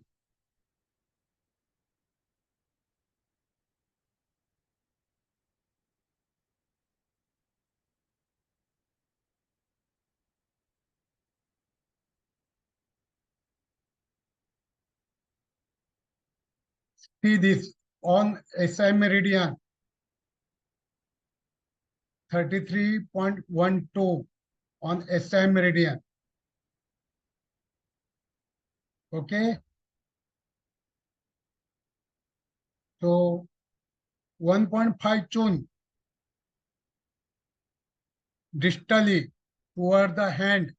See this on SI meridian 33.12 on SI meridian. Okay. So 1.5 chun distally toward the hand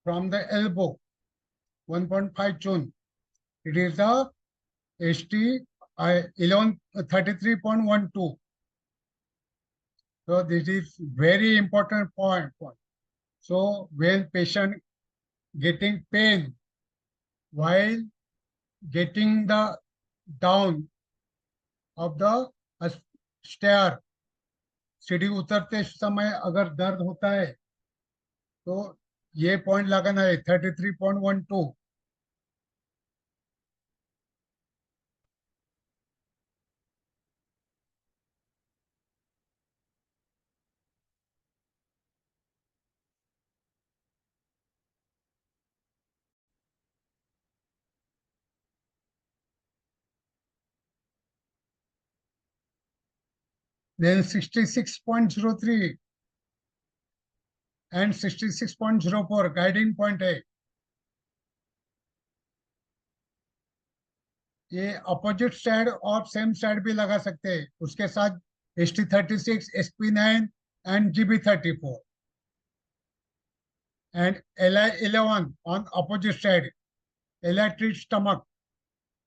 from the elbow. 1.5 chun. It is the ST 33.12. So this is very important point. So when patient getting pain while getting the down of the stair, सीढ़ी उतरते समय अगर दर्द होता है तो ये point लगाना है 33.12. Then 66.03 and 66.04 गाइडिंग पॉइंट है. ये अपोजिट साइड और सेम साइड भी लगा सकते हैं. उसके साथ ST36, SP9 and GB34 and LI11 on opposite side. LI treats stomach,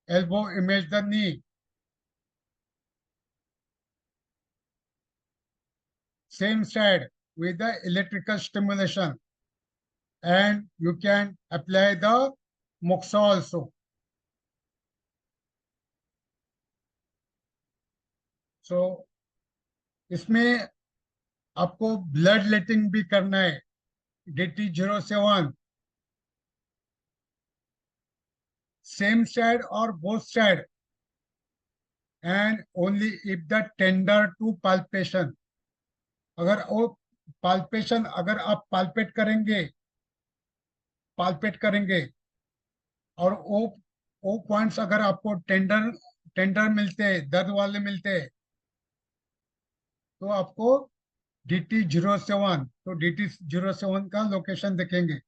elbow image the knee. Same side with the electrical stimulation, and you can apply the moxa also. So इसमें आपको blood letting भी करना है. DT07 same side or both side, and only if the tender to palpation. अगर वो palpation अगर आप palpate करेंगे और वो पॉइंट्स अगर आपको टेंडर मिलते हैं, दर्द वाले मिलते हैं, तो आपको DT07, तो DT07 का लोकेशन देखेंगे.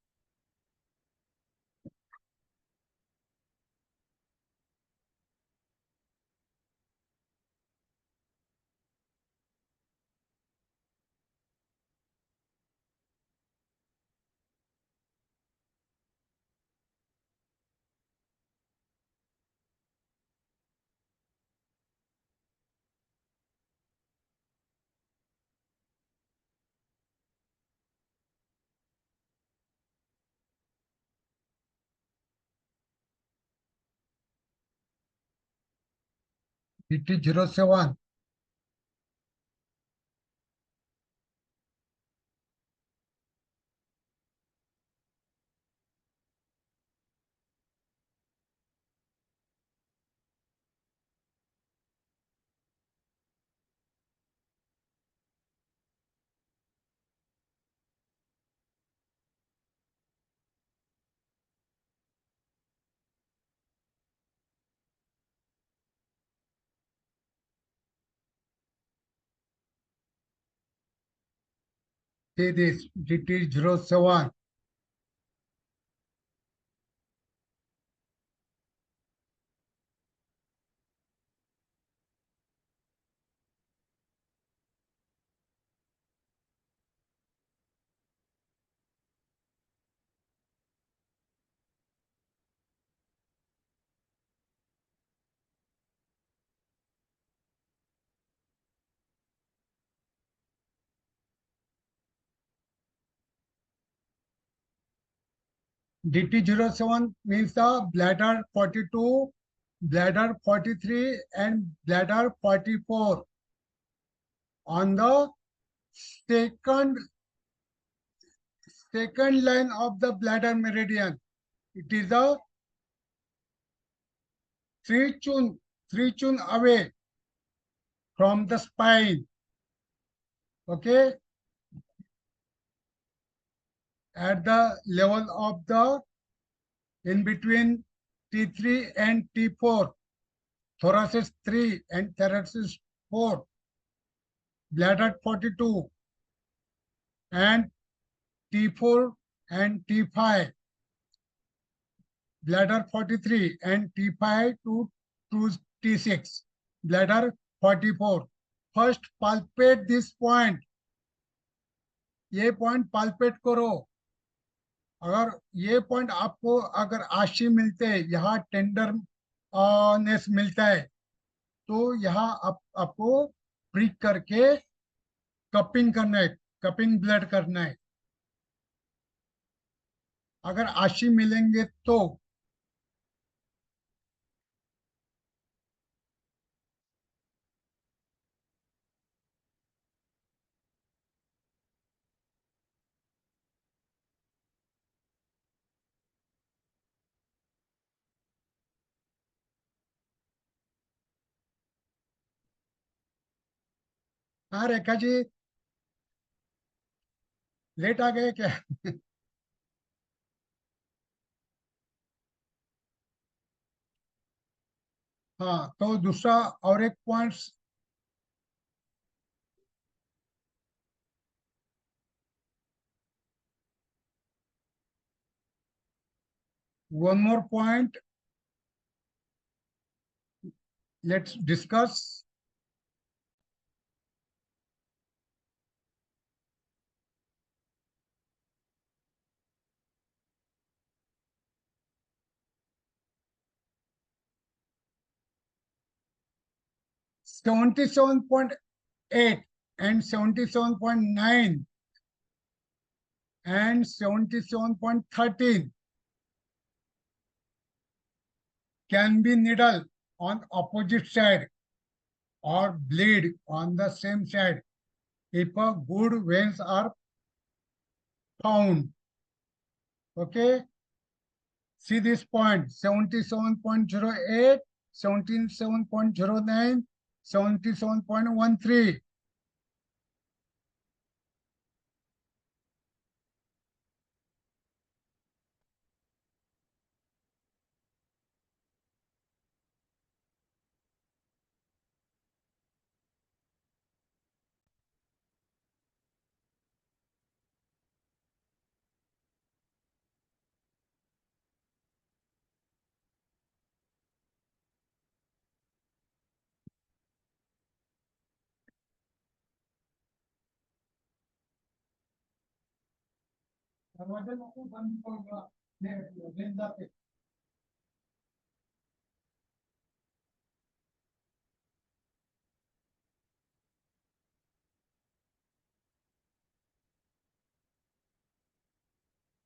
DT07. See this DT07. DT07 means the bladder 42, bladder 43 and bladder 44 on the second line of the bladder meridian. It is a 3 chun away from the spine. Okay, at the level of the in between T3 and T4, thoracic 3 and thoracic 4, bladder 42, and T4 and T5, bladder 43, and T5 to T6, bladder 44. First palpate this point. ये point palpate करो. अगर ये point आपको अगर आशी मिलते हैं, यहाँ टेंडरनेस मिलता है, तो यहाँ आपको प्रिक करके कपिंग करना है, कपिंग ब्लड करना है. अगर आशी मिलेंगे तो हाँ रेखा जी, लेट आ गए क्या? हाँ, तो दूसरा और एक points. One more point. Let's discuss. $77.8 and 77.9 and 77.13 can be needle on opposite side or bleed on the same side if a good veins are found. Okay. See this point, 77.08, 77.09, 77.13.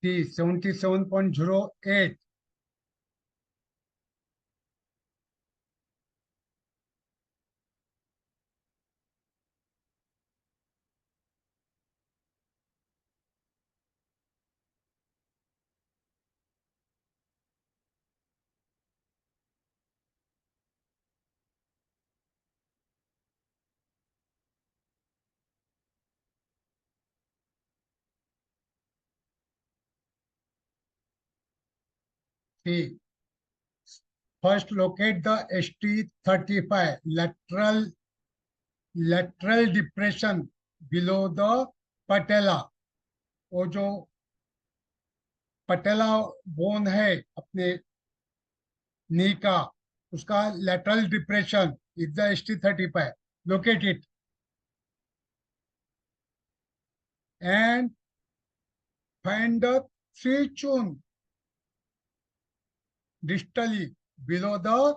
See 77.08. See, first locate the ST35 lateral depression below the patella. वो जो पटेला bone है अपने नी का, उसका lateral depression is the ST35. Locate it and find the 3 chun distally below the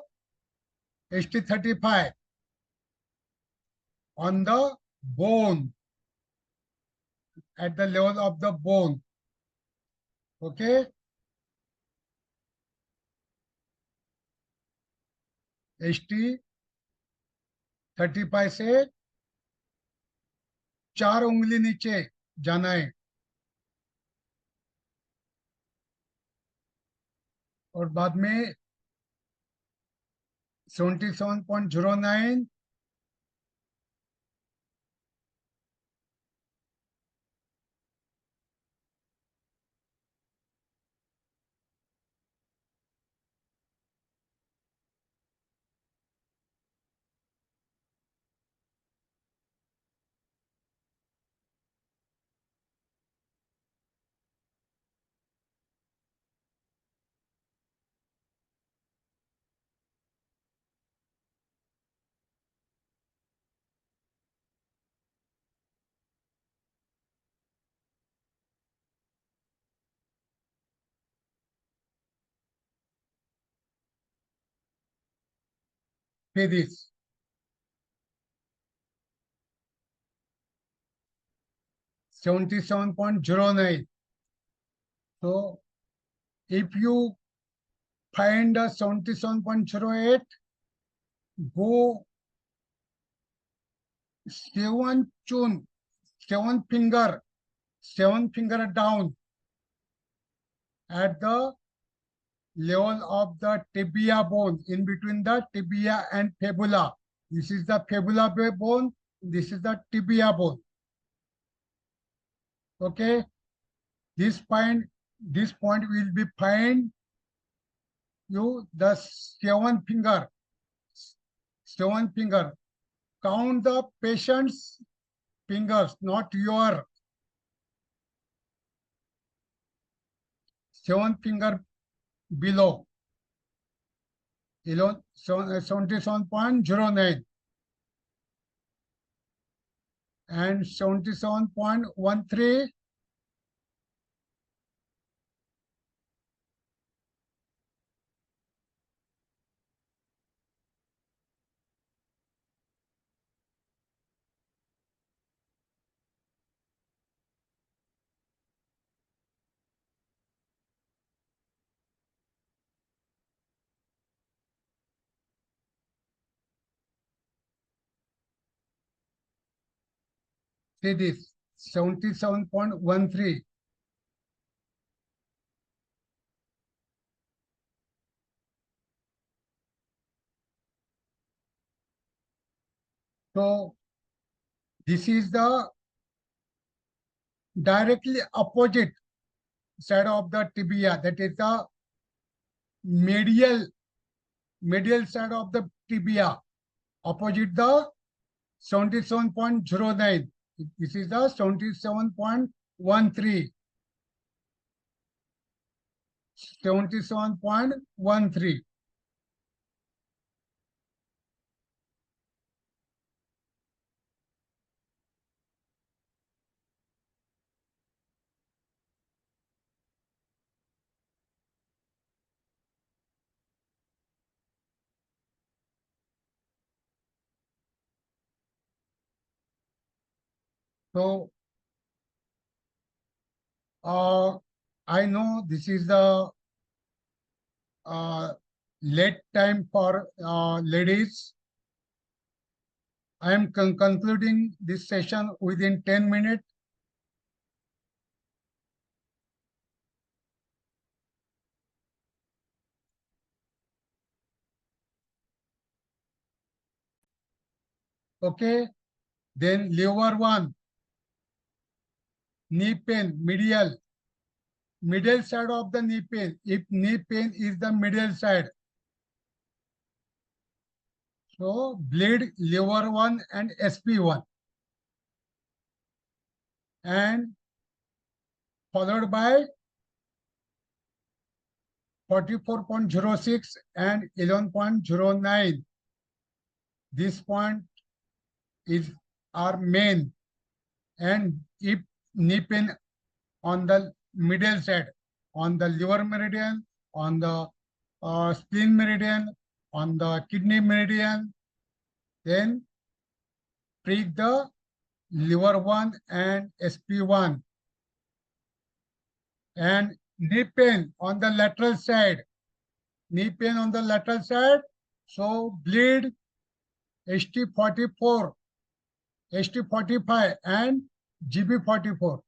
ST35 on the bone, at the level of the bone. Okay. ST35 से 4 उंगली नीचे जाना है और बाद में 77.09 this 77.09. So if you find a 77.08, go 7 tune, 7 finger down at the level of the tibia bone, in between the tibia and fibula. This is the fibula bone, this is the tibia bone. Okay, this point will be find you the 7 finger. Count the patient's fingers, not your 7 finger below 77.09 and 77.13. See this 77.13. So this is the directly opposite side of the tibia, that is the medial side of the tibia, opposite the 77.09. This is the 77.13. 77.13. So I know this is the late time for ladies. I am concluding this session within 10 minutes. Okay, then lower one, knee pain, middle side of the knee pain. If knee pain is the middle side, so bleed lower one and SP1, and followed by 44.06 and 11.09. This point is our main, and if knee pain on the middle side, on the liver meridian, on the spleen meridian, on the kidney meridian, then prick the liver 1 and SP1. And knee pain on the lateral side, so bleed ST44 ST45 and GB44.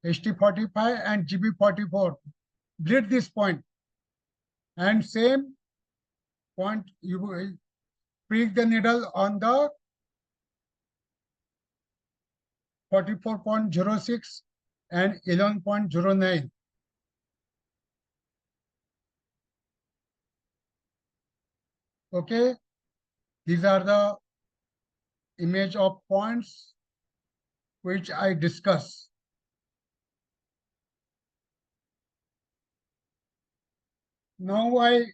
ST45 and GB44. Bleed this point. And same point, you prick the needle on the 44.06 and 11.09. Okay, these are the image of points which I discuss. Now I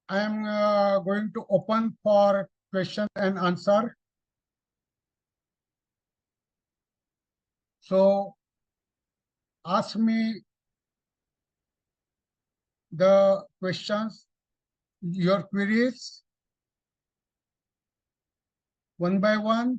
am going to open for question and answer. So ask me the questions, your queries, one by one.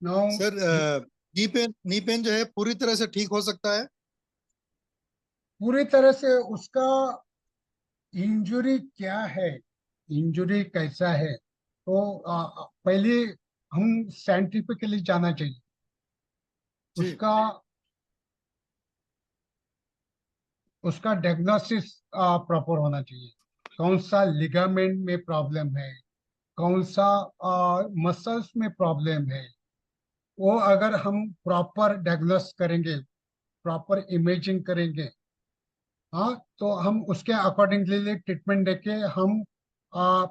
Now,
sir knee pain जो है पूरी तरह से ठीक हो सकता है?
पूरी तरह से उसका इंजुरी क्या है, इंजुरी कैसा है, तो पहले हम साइंटिफिकली जाना चाहिए।
जी।
उसका डायग्नोसिस प्रॉपर होना चाहिए। कौन सा लिगामेंट में प्रॉब्लम है, कौन सा मसल्स में प्रॉब्लम है, वो अगर हम प्रॉपर डायग्नोस करेंगे, प्रॉपर इमेजिंग करेंगे, हाँ, तो हम उसके अकॉर्डिंगली ट्रीटमेंट देके आ,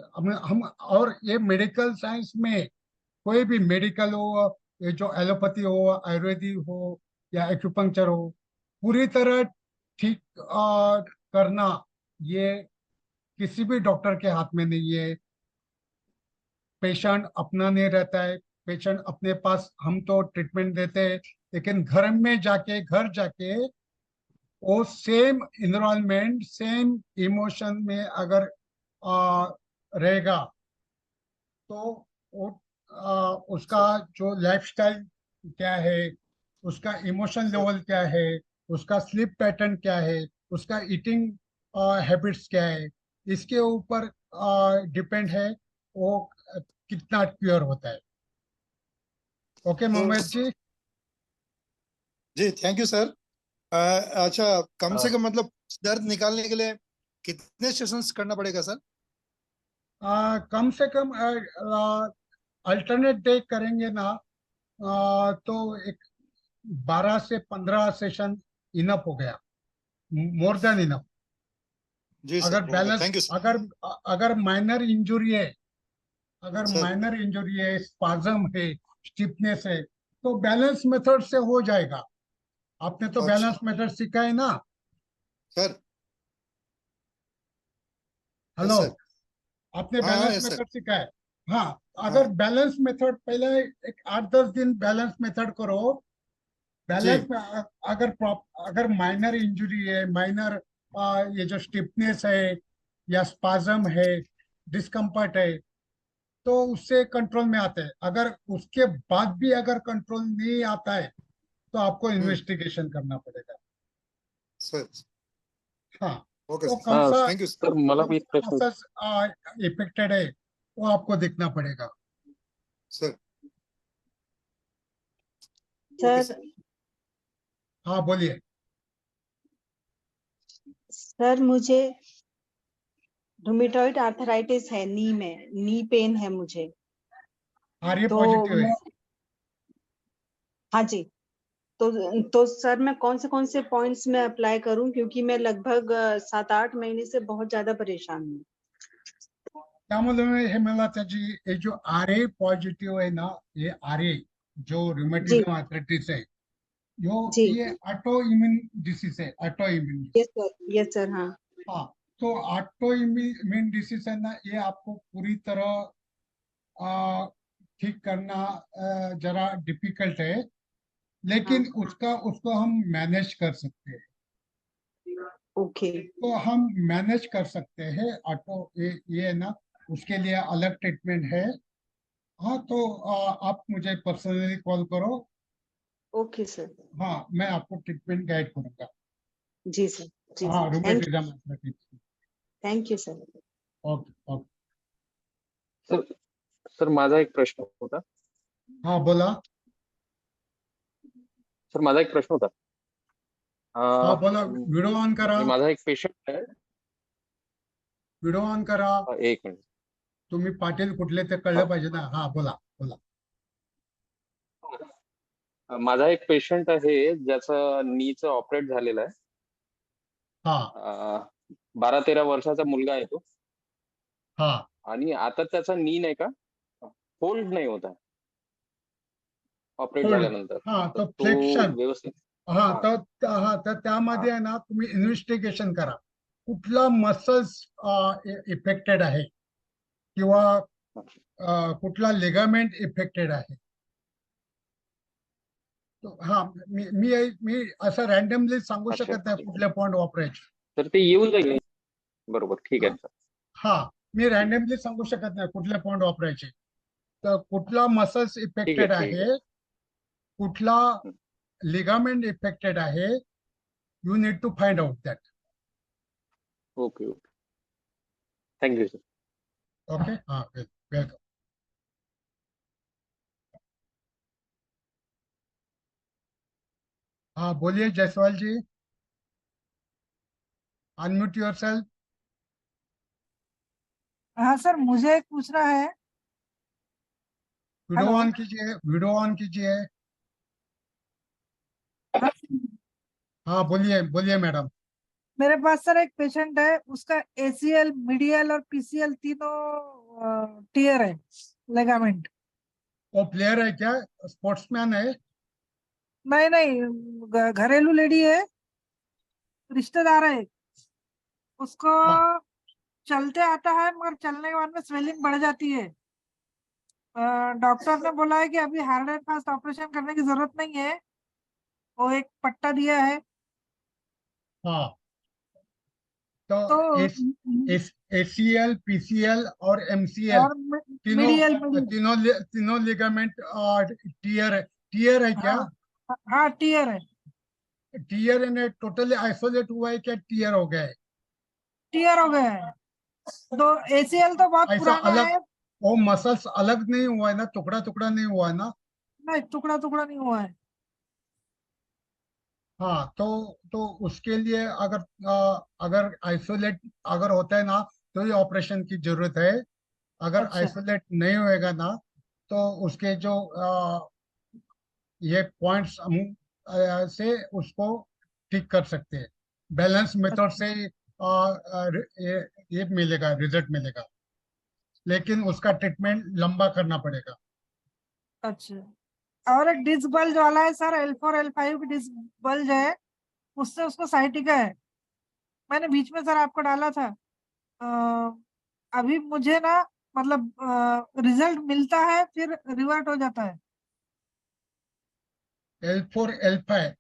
हम और ये मेडिकल साइंस में कोई भी मेडिकल हो, ये जो एलोपैथी हो, आयुर्वेदिक हो या एक्यूपंक्चर हो, पूरी तरह ठीक करना ये किसी भी डॉक्टर के हाथ में नहीं है। पेशेंट अपना नहीं रहता है, पेशेंट अपने पास, हम तो ट्रीटमेंट देते हैं, लेकिन घर जाके वो सेम इन्वायरमेंट, सेम इमोशन में अगर रहेगा, तो वो उसका जो लाइफस्टाइल क्या है, उसका इमोशन लेवल क्या है, उसका स्लीप पैटर्न क्या है, उसका ईटिंग हैबिट्स क्या है, इसके ऊपर डिपेंड है वो कितना प्योर होता है। ओके मोहम्मद जी।
जी थैंक यू सर। अच्छा, कम से कम मतलब दर्द निकालने के लिए कितने सेशंस करना पड़ेगा सर?
कम से कम अल्टरनेट डे करेंगे ना, तो एक 12 से 15 सेशन इनफ हो गया, मोर देन इनफ।
जी सर,
अगर बैलेंस,
थैंक यू सर।
अगर अगर माइनर इंजुरी है, अगर
सर
माइनर इंजुरी है, स्पाज्म है, स्टिफनेस है, तो बैलेंस मेथड से हो जाएगा। आपने तो
अच्छा
बैलेंस मेथड सीखा है ना?
सर।
Hello,
yes sir.
आपने
हाँ हाँ
बैलेंस
यस सर।
मेथड सीखा है? हाँ, अगर
हाँ
बैलेंस मेथड पहले एक 8-10 दिन बैलेंस मेथड करो।
जी।
बैलेंस में अगर माइनर इंजुरी है, माइनर ये जो स्टिफनेस है या स्पाज्म है, डिस्कम्फर्ट है, तो उससे कंट्रोल में आते हैं। अगर उसके बाद भी अगर कंट्रोल नहीं आता है, तो आपको
हम्म।
इन्वेस्टिगेशन करना पड़ेगा।
सर
हाँ,
ओके
तो
सर।
कौन सा
थैंक यू सर।
सर मला एक प्रश्न
मसल्स इफेक्टेड है, वो आपको देखना पड़ेगा।
Sir okay
sir
sir.
हाँ बोलिए।
सर मुझे रूमेटॉइड आर्थराइटिस है, नी में नी पेन है मुझे।
आर्य
तो
पॉजिटिव है।
मैं, हाँ जी, तो सर मैं कौन से पॉइंट्स में अप्लाई करूं, क्योंकि मैं लगभग 7-8 महीने से बहुत ज्यादा परेशान हूँ।
त्यामुळे हे मला त्याची ये जो आर्य पॉजिटिव है ना, ये आर्य जो
जी
रूमेटिज्म आर्थराइटिस है, यो
जी।
ये ऑटो इम्यून डिसीज है, ऑटो इम्यून।
Yes sir. हाँ
हाँ, तो ऑटो इम्यून डिसीज है ना, ये आपको पूरी तरह आ, ठीक करना जरा डिफिकल्ट है,
हाँ
लेकिन उसको हम मैनेज कर सकते हैं।
ओके
तो हम मैनेज कर सकते हैं ऑटो, ये ना, उसके लिए अलग ट्रीटमेंट है। हाँ, तो आप मुझे पर्सनली कॉल करो।
Okay sir.
हाँ, मैं आपको ट्रीटमेंट गाइड करूंगा।
जी सर। जी
हाँ,
sir, thank
rheumatism arthritis.
You sir.
Okay okay.
Sir sir माझा एक प्रश्न होता.
हाँ, बोला।
सर माझा एक प्रश्न होता.
हाँ, बोला। व्हिडिओ ऑन करा,
म्हणजे माझा एक पेशंट आहे.
व्हिडिओ ऑन करा.
एक मिनिट.
तुम्ही पाटील कुठले ते कळलं पाहिजे ना. हा, बोला बोला.
माझा एक पेशंट आहे ज्याचं नीचं ऑपरेट झालेलं आहे.
हा
12-13 वर्षाचा मुलगा आहे तो.
हा
आणि आता त्याचा नी नाही का फोल्ड नाही होत आहे ऑपरेट
होल्ड.
झाल्यानंतर.
हा,
तर
तो
तो
फ्लेक्शन.
व्यवस्थित.
हा,
हा.
तर त्यामध्ये आहे ना, तुम्ही इन्व्हेस्टिगेशन करा. कुठला मसल्स इफेक्टेड आहे, किंवा कुठला लिगामेंट इफेक्टेड आहे. तो हा, मी मी मी असं रॅन्डमली सांगू
अच्छा,
शकत नाही
ठीक आहे.
कुठल्या पॉइंट वापरायचे.
तर ते येऊन जाईल. बरोबर, ठीक आहे सर.
हा, मी रॅन्डमली सांगू शकत नाही कुठल्या पॉइंट वापरायचे. तर कुठला मसल्स
ठीक
इफेक्टेड
आहे, ठीक
आहे,
आहे.
कुठला लिगामेंट इफेक्टेड आहे, you need to find out that.
Okay okay. Thank you sir.
Okay. हा, वेलकम. हाँ, बोलिए जायसवाल जी, अनम्यूट योरसेल्फ.
हाँ सर, मुझे एक पूछना है।
Video
hello.
ऑन कीजिए, वीडियो ऑन कीजिए. हाँ, बोलिए बोलिए मैडम.
मेरे पास सर एक पेशेंट है, उसका एसीएल, मीडियल और पीसीएल तीनों टियर है, लेगामेंट।
वो प्लेयर है क्या, स्पोर्ट्समैन है?
नहीं नहीं, घरेलू लेडी है, रिश्तेदार है। उसको
हाँ,
चलते आता है, मगर चलने के बाद में स्वेलिंग बढ़ जाती है। डॉक्टर ने बोला है कि अभी हार्ड एंड फास्ट ऑपरेशन करने की जरूरत नहीं है, वो एक पट्टा दिया है।
हाँ. तो
तो
एसीएल, पीसीएल और एमसीएल,
और
तीनों
मीडियल
तीनों लिगामेंट टियर है क्या?
हाँ हाँ, टियर है।
टियर इन्हें टोटली आइसोलेट हुआ है क्या, टियर हो गए?
टियर हो गया है। तो एसीएल तो बहुत
ऐसा
पुराना
अलग,
है।
वो मसल्स अलग नहीं हुआ है ना, टुकड़ा टुकड़ा नहीं हुआ है ना?
नहीं, टुकड़ा टुकड़ा नहीं हुआ है।
हाँ, तो उसके लिए अगर आइसोलेट अगर होता है ना, तो ये ऑपरेशन की जरूरत है. अगर
अच्छा
आइसोलेट नहीं होएगा ना, तो उसके जो ये पॉइंट्स हम से उसको ठीक कर सकते हैं. बैलेंस मेथड से ये मिलेगा, रिजल्ट मिलेगा, लेकिन उसका ट्रीटमेंट लंबा करना पड़ेगा.
अच्छा। और एक डिस्क बल्ज वाला है सर, L4 L5 की डिस्क बल्ज है, उससे उसको साइटिका है। मैंने बीच में सर आपको डाला था। अभी मुझे ना, मतलब रिजल्ट मिलता है फिर रिवर्ट हो जाता है।
L4 L5,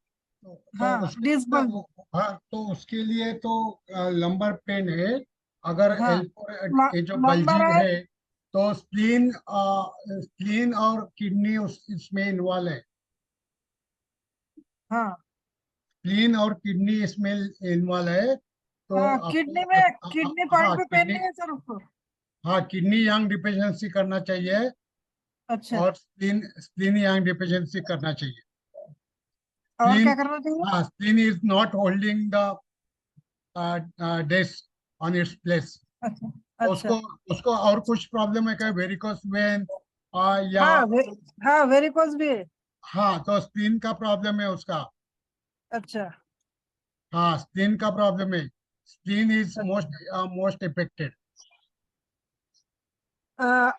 तो
हाँ,
उसके
डिस्क बल्ज।
हाँ, तो उसके लिए तो लंबर पेन है. अगर
हाँ,
L4 ये जो
नंबर
बल्जिंग
है।
है, तो स्प्लीन और किडनी इसमें इन्वॉल्व है.
हाँ
स्प्लीन और किडनी इसमें इन्वॉल्व है. तो
हाँ,
आपको
किडनी में, किडनी पॉइंट
हाँ,
पे पेन
किडनी,
नहीं है सर उसको।
हाँ, किडनी यांग डिफिशिएंसी करना चाहिए,
अच्छा,
और स्प्लीन यांग डिफिशिएंसी करना चाहिए.
और
स्प्लीन,
क्या करना चाहिए?
हाँ, spleen is not holding the disc on its place.
अच्छा
उसको
अच्छा।
उसको और कुछ प्रॉब्लम है क्या, वेरिकोस वेन या?
हाँ हाँ, वेरिकोज भी है।
हाँ, तो स्प्लीन का प्रॉब्लम है उसका.
अच्छा
हाँ, स्प्लीन का प्रॉब्लम है. स्प्लीन इज
अच्छा।
Most affected.
अ,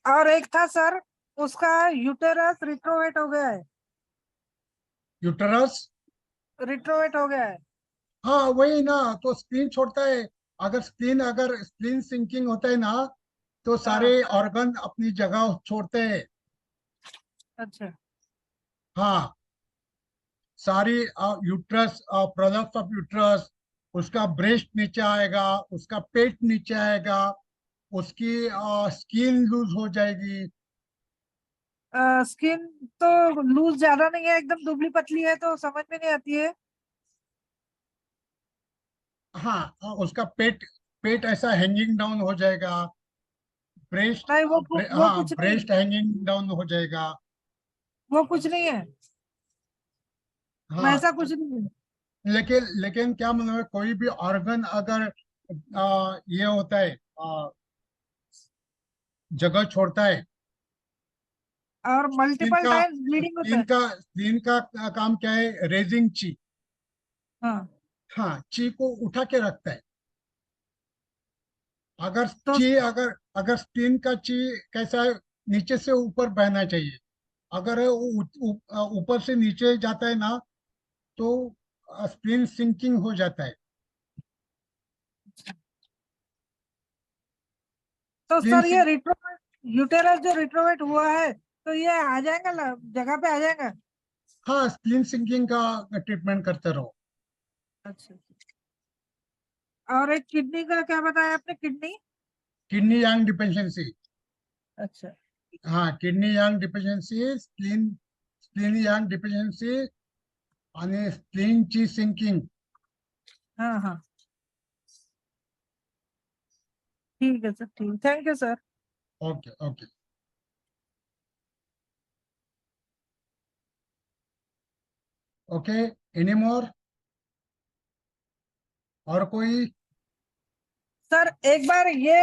और एक था सर, उसका यूटेरस रिट्रोवेट हो गया है।
यूटरस,
रिट्रोवेट हो गया है।
हाँ वही ना, तो स्प्लीन छोड़ता है. अगर स्प्लीन सिंकिंग होता है ना, तो
हाँ,
सारे ऑर्गन अपनी जगह छोड़ते हैं.
अच्छा
हाँ, सारी यूट्रस, प्रोडक्ट्स ऑफ यूट्रस, उसका ब्रेस्ट नीचे आएगा, उसका पेट नीचे आएगा, उसकी स्किन लूज हो जाएगी।
स्किन तो लूज ज्यादा नहीं है, एकदम दुबली पतली है तो समझ में नहीं आती है।
हाँ, उसका पेट पेट ऐसा हैंगिंग डाउन हो जाएगा। ब्रेस्ट,
नहीं वो
हाँ
कुछ नहीं है,
ब्रेस्ट हैंगिंग डाउन हो जाएगा।
वो कुछ नहीं है,
हाँ,
वैसा कुछ नहीं है।
लेकिन लेकिन क्या मतलब है, कोई भी ऑर्गन अगर ये होता है, जगह छोड़ता है,
और
स्किन
मल्टीपल
का
टाइम्स ब्लीडिंग होता है।
स्किन का काम क्या है, रेजिंग ची।
हाँ
हाँ, ची को उठा के रखता है। अगर
तो
ची अगर अगर स्किन का ची कैसा है, नीचे से ऊपर बहना चाहिए। अगर वो ऊपर से नीचे जाता है ना, तो स्प्लीन सिंकिंग हो जाता है।
तो
स्प्लीन
सर ये
सिंक,
रिट्रोवेट यूटेरस जो रिट्रोवेट हुआ है तो ये आ जाएगा जगह पे आ जाएगा।
हाँ स्प्लीन सिंकिंग का ट्रीटमेंट करते रहो।
अच्छा, और एक किडनी का क्या बताया आपने, किडनी?
किडनी यांग डिफिशियंसी।
अच्छा
हाँ, किडनी यांग डिफिशियंसी, स्प्लीन स्प्लीन यांग डिफिशियंसी आणि स्प्लीन ची सिंकिंग।
हाँ हाँ, ठीक है सर, ठीक, thank you sir.
Okay okay. Okay, any more? और कोई?
सर एक बार ये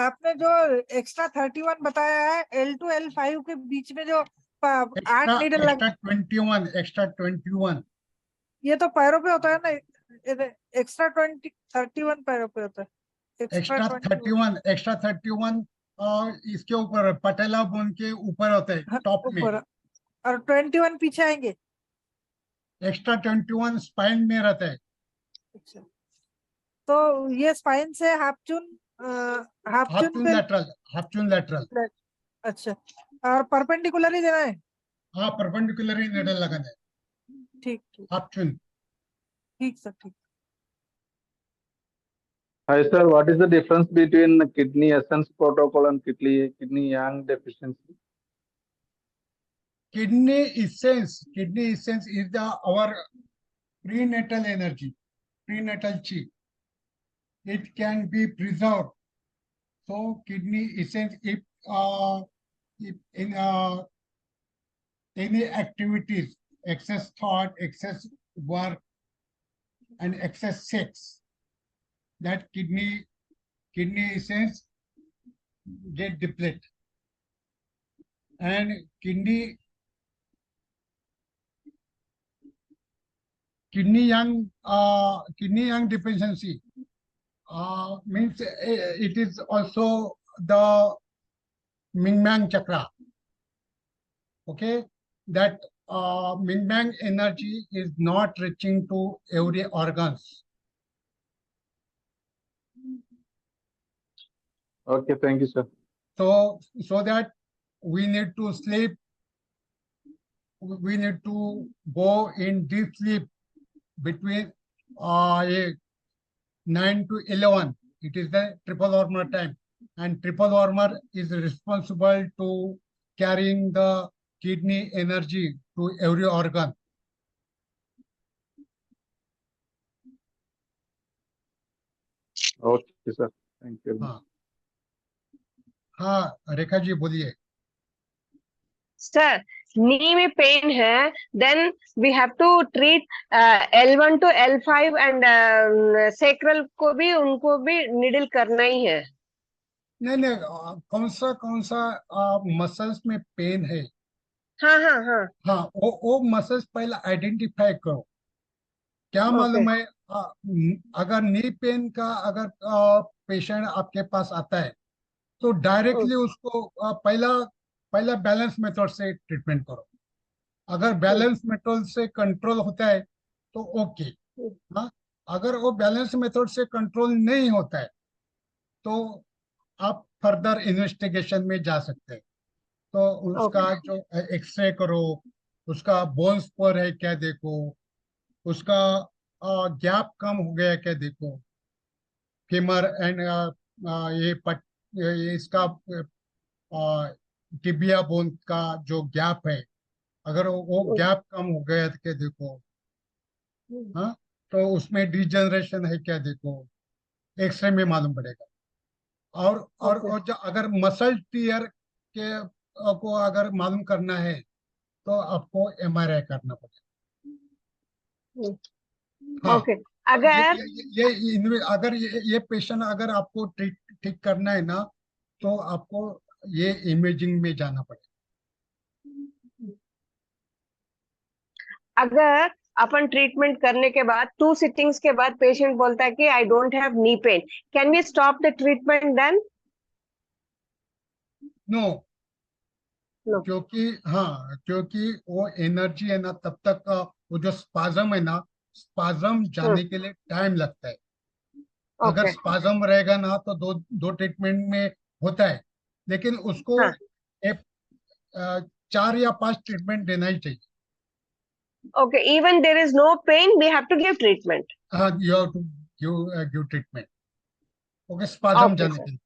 आपने जो एक्स्ट्रा 31 बताया है L2 L5 के बीच में जो 8
एक्स्ट्रा
नीडल लग,
एक्स्ट्रा 21।
ये तो पैरों पे होता है ना, एक्स्ट्रा 31 पैरों पे होता है, एक्स्ट्रा
एक्स्ट्रा
21।
31, एक्स्ट्रा 31 और इसके ऊपर पटेला बोन के ऊपर होता है,
हाँ,
टॉप में।
ऊपर, और 21 पीछे आएंगे।
एक्स्ट्रा 21 स्पाइन में रहता है।
अच्छा, तो ये स्पाइन से हाफ चून, हाफ
हाफ
चून
चून
पे।
लैटरल, हाफ चून लैटरल।
अच्छा, और परपेंडिकुलर ही देना है।
हाँ, परपेंडिकुलर ही निडल लगाना है,
ठीक ठीक,
हाफ चून।
ठीक सर, ठीक।
Hi sir, what is the difference between the kidney essence protocol and kidney yang deficiency?
Kidney essence is our prenatal energy, prenatal chi. It can be preserved. So kidney essence, if in any activities, excess thought, excess work, and excess sex, that kidney essence get depleted. And kidney yang deficiency means it is also the Ming-Yang chakra. Okay, that Ming-Yang energy is not reaching to every organs.
Okay, thank you sir.
So that we need to sleep, we need to go in deep sleep between 9 to 11. It is the triple hormone time, and triple hormone is responsible to carrying the kidney energy to every organ.
Okay sir, thank you.
हाँ हाँ, रेखा जी बोलिए।
Sir नी में pain है, then we have to treat L1 to L5 and sacral को भी, उनको भी needle करना ही है।
नहीं नहीं, कौन सा मसल्स में पेन है?
हाँ हाँ हाँ,
हाँ, वो मसल्स पहले आइडेंटिफाई करो। क्या
ओके
मालूम है, अगर नी पेन का अगर पेशेंट आपके पास आता है, तो डायरेक्टली उसको पहला पहला बैलेंस मेथड से ट्रीटमेंट करो। अगर बैलेंस मेथड से कंट्रोल होता है तो ओके। हाँ, अगर वो बैलेंस मेथड से कंट्रोल नहीं होता है, तो आप फर्दर इन्वेस्टिगेशन में जा सकते हैं। तो उसका जो एक्सरे करो, उसका बोन्स पर है क्या देखो, उसका गैप कम हो गया क्या देखो, फेमर एंड ये इसका टिबिया बोन का जो गैप है, अगर वो गैप कम हो गया तो क्या देखो, हाँ, तो उसमें डिजनरेशन है क्या देखो, एक्सरे में मालूम पड़ेगा। और जो अगर मसल टीयर के को अगर मालूम करना है तो आपको एमआरआई करना पड़ेगा। हाँ,
ओके, अगर
अगर ये पेशेंट अगर आपको ठीक करना है ना, तो आपको ये इमेजिंग में जाना पड़ेगा।
अगर अपन ट्रीटमेंट करने के बाद 2 सिटिंग्स के बाद पेशेंट बोलता है कि I don't have knee pain, can we stop the treatment then?
No,
no.
क्योंकि वो एनर्जी है ना, तब तक वो जो स्पाजम है ना, स्पाजम जाने के लिए टाइम लगता है। अगर
ओके।
स्पाजम रहेगा ना तो दो ट्रीटमेंट में होता है, लेकिन उसको
हाँ।
एक 4 या 5 ट्रीटमेंट देना ही चाहिए।
Okay, even there is no pain, we have to give treatment.
हाँ, you have to give treatment, okay, spasm
Okay,
जाने
sir.
के लिए।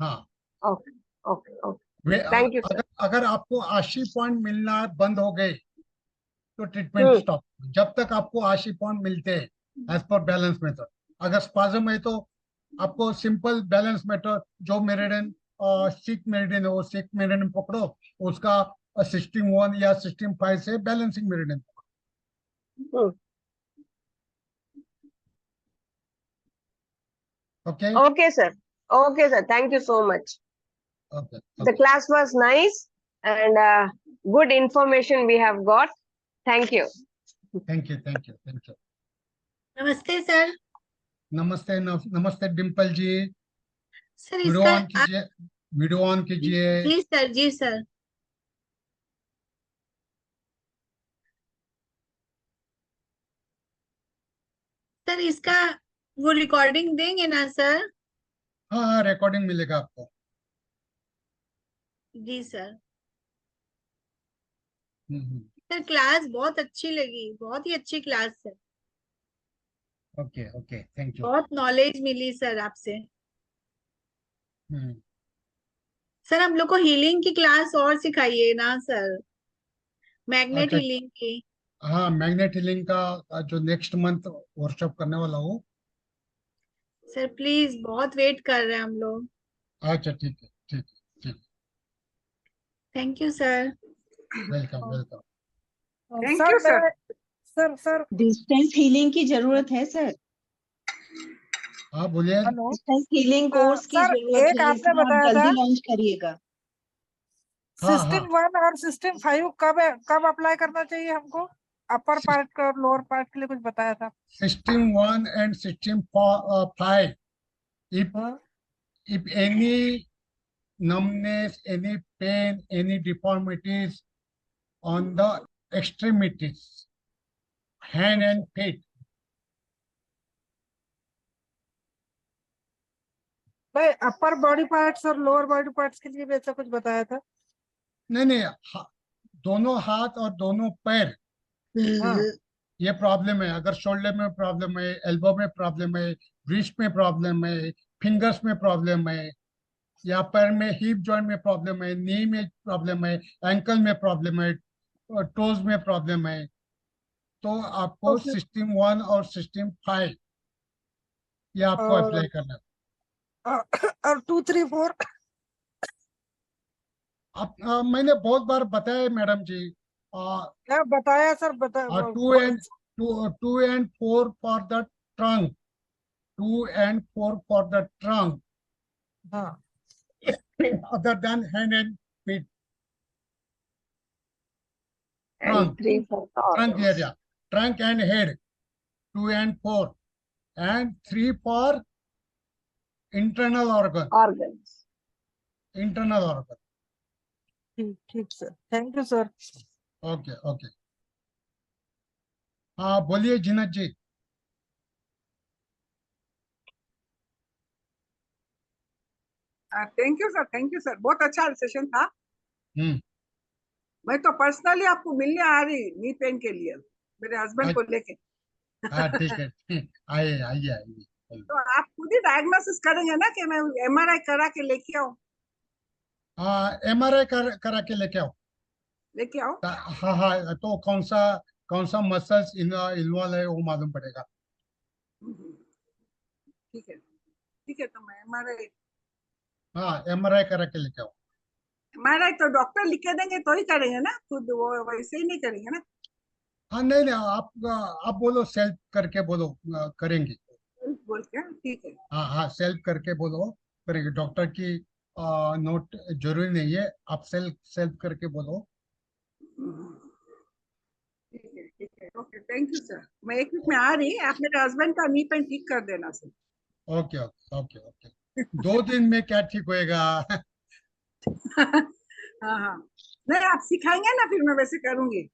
हाँ,
Okay, okay, okay. Thank you, sir.
अगर आपको 80 पॉइंट मिलना बंद हो गए तो ट्रीटमेंट स्टॉप, जब तक आपको 80 पॉइंट मिलते हैं एज पर बैलेंस मेथड। अगर स्पाजम है तो आपको सिंपल बैलेंस मेथड, जो मेरिडियन सिक मेरिडियन है वो सिक मेरिडियन पकड़ो, उसका 16-1 या 16-5 से बैलेंसिंग मेरिडियन पकड़ो। Okay
Okay, sir. Okay, sir. Thank you so much.
Okay
The class was nice and good information we have got. Thank you.
Thank you.
नमस्ते sir.
नमस्ते डिम्पल जी,
सर
वीडियो
इसका
ऑन कीजिए, video on कीजिए।
जी sir, जी sir. Sir इसका वो recording देंगे ना sir?
हाँ, रिकॉर्डिंग मिलेगा आपको।
जी सर।
हम्म,
सर क्लास बहुत अच्छी लगी, बहुत ही अच्छी class sir.
Okay, thank you.
बहुत नॉलेज मिली सर आपसे।
हम्म,
सर हम लोग को हीलिंग की क्लास और सिखाइए ना सर, मैग्नेट
अच्छा,
हीलिंग की।
हाँ, मैग्नेट हीलिंग का जो नेक्स्ट मंथ वर्कशॉप करने वाला हूँ।
सर प्लीज, बहुत वेट कर रहे हैं हम लोग।
अच्छा, ठीक।
Thank you sir.
Welcome.
Thank you sir. Sir
distance healing की जरूरत है सर,
हाँ, बोलिए।
हेलो
डिस्टेंस हीलिंग कोर्स की
सर,
जरूरत
एक
है,
आपने
इसमें आप
बताया था
जल्दी लॉन्च करिएगा।
सिस्टम 1 और सिस्टम 5 कब अप्लाई करना चाहिए हमको? अपर पार्ट का और लोअर पार्ट के लिए कुछ बताया था।
System 1 and system 5, if any numbness, any pain, any deformities on the extremities, hand and feet,
भाई अपर बॉडी पार्ट्स और लोअर बॉडी पार्ट्स के लिए भी ऐसा कुछ बताया था?
नहीं, दोनों हाथ और दोनों पैर
हाँ,
ये प्रॉब्लम है। अगर शोल्डर में प्रॉब्लम है, एल्बो में प्रॉब्लम है, रिस्ट में प्रॉब्लम है, फिंगर्स में प्रॉब्लम है, या पैर में हिप जॉइंट में प्रॉब्लम है, नी में प्रॉब्लम है, एंकल में प्रॉब्लम है, टोज में प्रॉब्लम है, तो आपको
ओके।
सिस्टम 1 और सिस्टम 5 ये आपको
और
अप्लाई करना है।
और 2, 3, 4
मैंने बहुत बार बताया मैडम जी।
क्या बताया sir?
Two and 4 for the trunk, 2 and 4 for the trunk,
हाँ,
other than hand and feet.
And 3 for the
Trunk
organs.
area, trunk and head, 2 and 4, and 3 for internal organ. Internal organ.
ठीक sir, thank you sir.
Okay. हाँ, बोलिए जीनत जी।
Thank you sir, बहुत अच्छा session था।
हम्म,
मैं तो personally आपको मिलने आ रही नी पेन के लिए, मेरे हस्बैंड को लेके।
हाँ ठीक है, आइए आइए आइए।
तो आप खुद ही डायग्नोसिस करेंगे ना कि मैं MRI करा के लेके आऊं?
हाँ MRI करा के लेके आओ।
लेके आओ।
हाँ हाँ, तो कौन सा मसल्स इन्वॉल्व है वो मालूम पड़ेगा।
ठीक है, ठीक है, तो मैं
हाँ MRI करा के लेके आओ।
MRI तो डॉक्टर लिख के देंगे तो ही करेंगे ना, खुद वो वैसे ही नहीं करेंगे ना।
हाँ नहीं नहीं, आप बोलो, सेल्फ करके बोलो, करेंगे।
बोल के, ठीक है।
हाँ हाँ, सेल्फ करके बोलो, करेंगे। डॉक्टर की नोट जरूरी नहीं है, आप सेल्फ सेल्फ करके बोलो।
ठीक है, ठीक है, ओके, थैंक यू सर। मैं 1 वीक में आ रही, आप मेरे हस्बैंड का नी पेन ठीक कर देना sir.
Okay okay okay okay, 2 दिन में क्या ठीक होएगा?
हाँ हाँ, नहीं आप सिखाएंगे ना, फिर मैं वैसे करूंगी।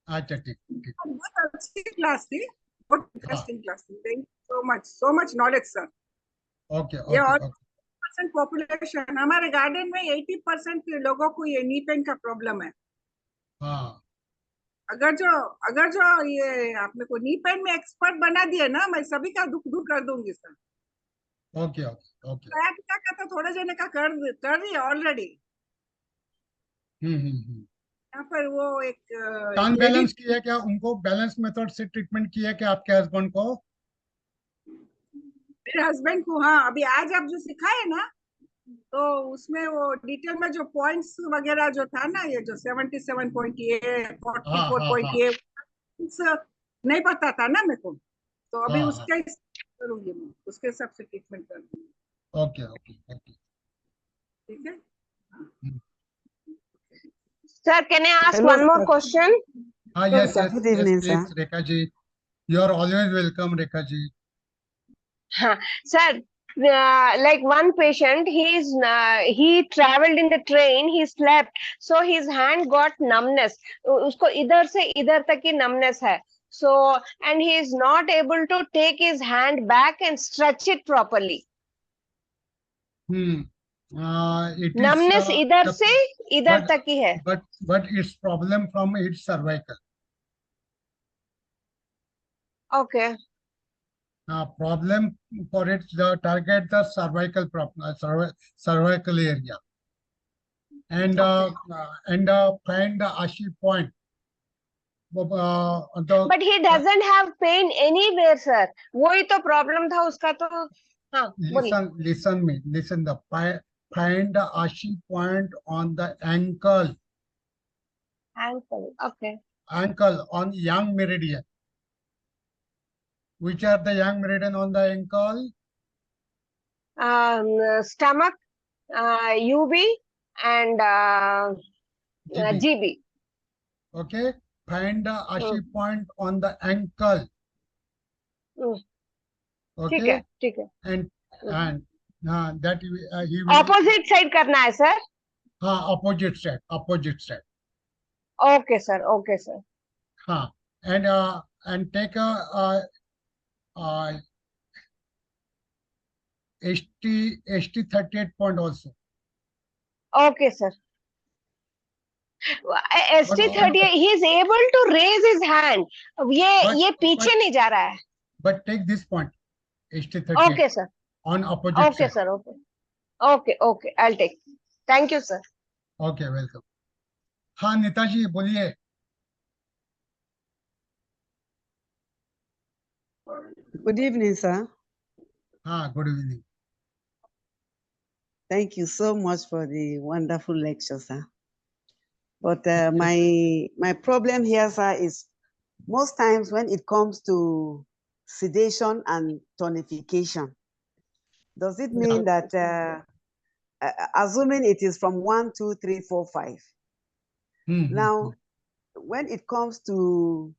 अच्छा ठीक ठीक।
बहुत अच्छी क्लास थी, बहुत
हाँ
इंटरेस्टिंग क्लास थी। Thank you so much knowledge sir.
Okay
ये
ओके
और
ओके।
पॉपुलेशन हमारे गार्डन में 80% लोगों को ये नी पेन का प्रॉब्लम है।
हाँ
अगर जो ये आपने को नी पेन में एक्सपर्ट बना दिए ना, मैं सभी का दुख दूर कर दूंगी sir.
Okay okay okay.
Sciatica का तो थोड़े जने का कर रही है ऑलरेडी।
हम्म।
यहाँ पर वो एक
टांग
लेडी,
बैलेंस किया क्या उनको? बैलेंस मेथड से ट्रीटमेंट किया क्या आपके हस्बैंड को?
मेरे हस्बैंड को, हाँ अभी आज आप जो सिखाए ना, तो उसमें वो डिटेल में जो पॉइंट्स वगैरह जो था ना, ये जो 77 पॉइंट, ये
हाँ
44
हाँ
पॉइंट,
हाँ
ये नहीं पता था ना मेरे को। तो अभी
हाँ हाँ।
उसका करूंगी, मैं उसके हिसाब से ट्रीटमेंट करूंगी।
Okay okay okay.
ठीक है।
Sir, can I ask
Hello,
one more
sir.
question?
हाँ,
Hello,
yes
sir.
Yes
Good
yes,
evening, sir.
Please Rekha ji, you are always welcome Rekha ji.
Sir, like one patient, he traveled in the train, he slept, so his hand got numbness. उसको इधर से इधर तक की numbness है. So, and he is not able to take his hand back and stretch it properly.
It is
Numbness इधर
the,
से इधर
but
तक ही है.
but its problem from its cervical.
Okay.
Problem for it, the target the cervical problem, cervical area, and find the Ashi point.
But he doesn't have pain anywhere, sir. वही तो problem था उसका तो. हाँ, बोलिए.
Listen the find the Ashi point on the ankle
Ankle. Okay.
on young meridian. Which are the young meridian on the ankle?
Stomach, UB, and
GB.
GB.
Okay, find the Ashi point on the ankle.
ठीक है,
Okay,
ठीक है.
and that he will.
Opposite side करना है, sir.
Opposite side.
Okay, sir. Okay, sir.
And take a ST 38 point also.
Okay, sir. ST38, he is able to raise his hand. ये पीछे नहीं जा रहा है.
But take this point, ST 38.
Okay, sir.
On opposite
Okay,
side.
sir. Okay. Okay. I'll take. Thank you, sir.
Okay, welcome. हाँ नेताजी बोलिए.
Good evening, sir.
Good evening.
Thank you so much for the wonderful lecture, sir. But my problem here, sir, is most times when it comes to sedation and tonification, does it mean that, assuming it is from 1, 2, 3, 4, 5, now, when it comes to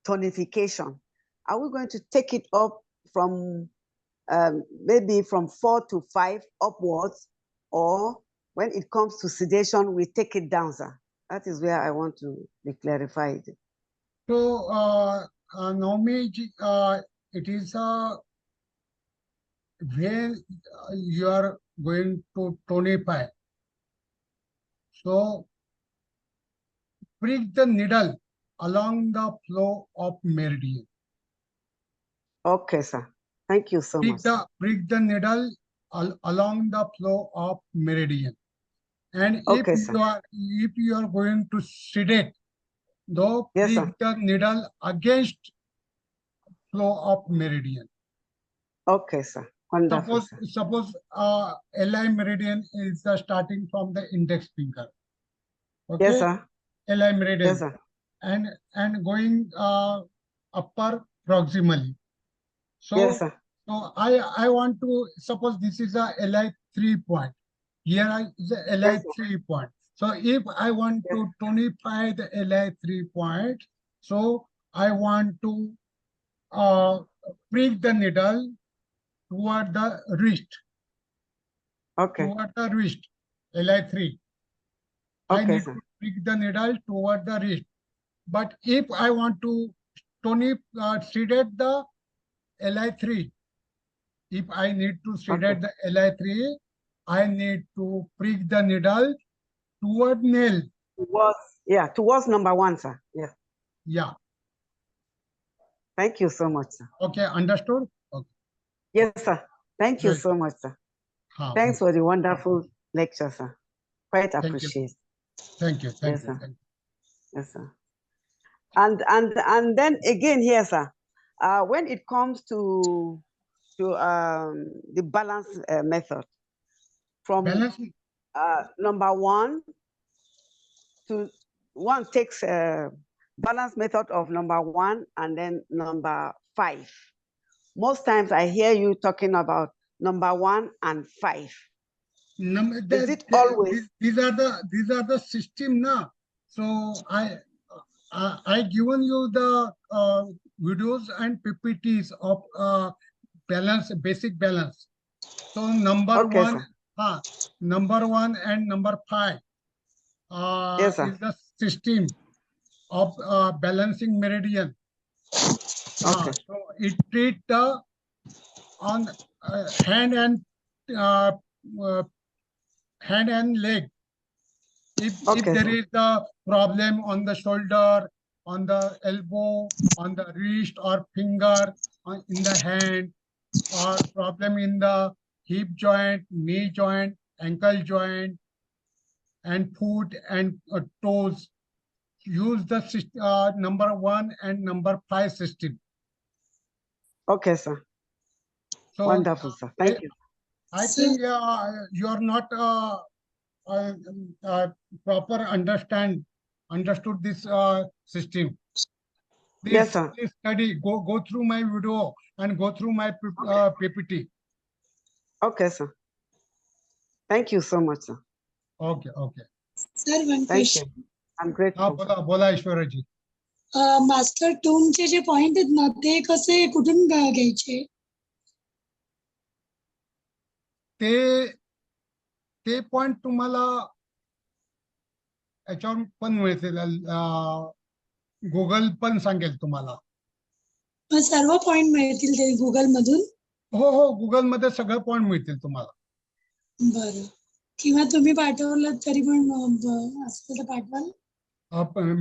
tonification, are we going to take it up from maybe from 4 to 5 upwards, or when it comes to sedation, we take it down, sir? That is where I want to be clarified.
So, Naomi, it is when you are going to tonify. So, prick the needle along the flow of meridian.
Okay, sir. Thank you so much.
Prick the needle along the flow of meridian. And
Okay,
if
sir.
you are going to sedate, though
Yes,
prick
sir.
the needle against flow of meridian.
Okay, sir. Wonderful, sir.
Suppose LI meridian is starting from the index finger. Okay.
Yes, sir.
LI meridian.
Yes, sir.
And going upper proximally. So,
Yes, sir.
so I want to suppose this is a LI3 point. Here is a LI3 point. So if I want to tonify the LI3 point, so I want to prick the needle toward the wrist.
Okay.
Toward the wrist, LI3. I
Okay,
need
sir.
to prick the needle toward the wrist. But if I want to sedate the LI3, if I need to sedate the LI3, I need to prick the needle toward nail.
Towards number 1, sir. Yeah.
Yeah.
Thank you so much, sir.
Okay, understood? Okay.
Yes, sir. Thank you
Right.
so much, sir. Thanks for the wonderful lecture, sir. Quite
Thank you.
appreciate.
Thank you. Thank
Yes,
you.
sir.
Thank you.
Yes, sir. And then again here, sir, when it comes to the balance method, from
Balancing.
number 1 to 1 takes balance method of number 1 and then number 5. Most times I hear you talking about number 1 and 5. Is it always?
These are the system now. So I given you the videos and PPTs of balance, basic balance. So number one and number 5
Yes, sir.
is the system of balancing meridian.
Okay.
So it treat the on hand and leg. If there is the problem on the shoulder, on the elbow, on the wrist or finger, in the hand, or problem in the hip joint, knee joint, ankle joint, and foot and toes, use the number 1 and number 5 system.
Okay, sir.
So
wonderful, sir. Thank you.
I think you are not proper understood this system. Please,
Yes, sir.
please study, go through my video and go through my PPT.
Okay, sir. Thank you so much, sir.
Okay.
Sir, one
Thank
question.
you. I'm grateful.
बोला ईश्वराजी.
Master टोनचे जे point आहेत ना ते कसे कुठून घ्यायचे?
ते point तुम्हाला याच्यावर पण मिळतील, गुगल पण सांगेल तुम्हाला.
सर्व पॉइंट मिळतील ते गुगल मधून?
हो, गुगल मध्ये सगळे पॉइंट मिळतील तुम्हाला.
बरं, किंवा तुम्ही पाठवलं तरी पण असं तर पाठवाल?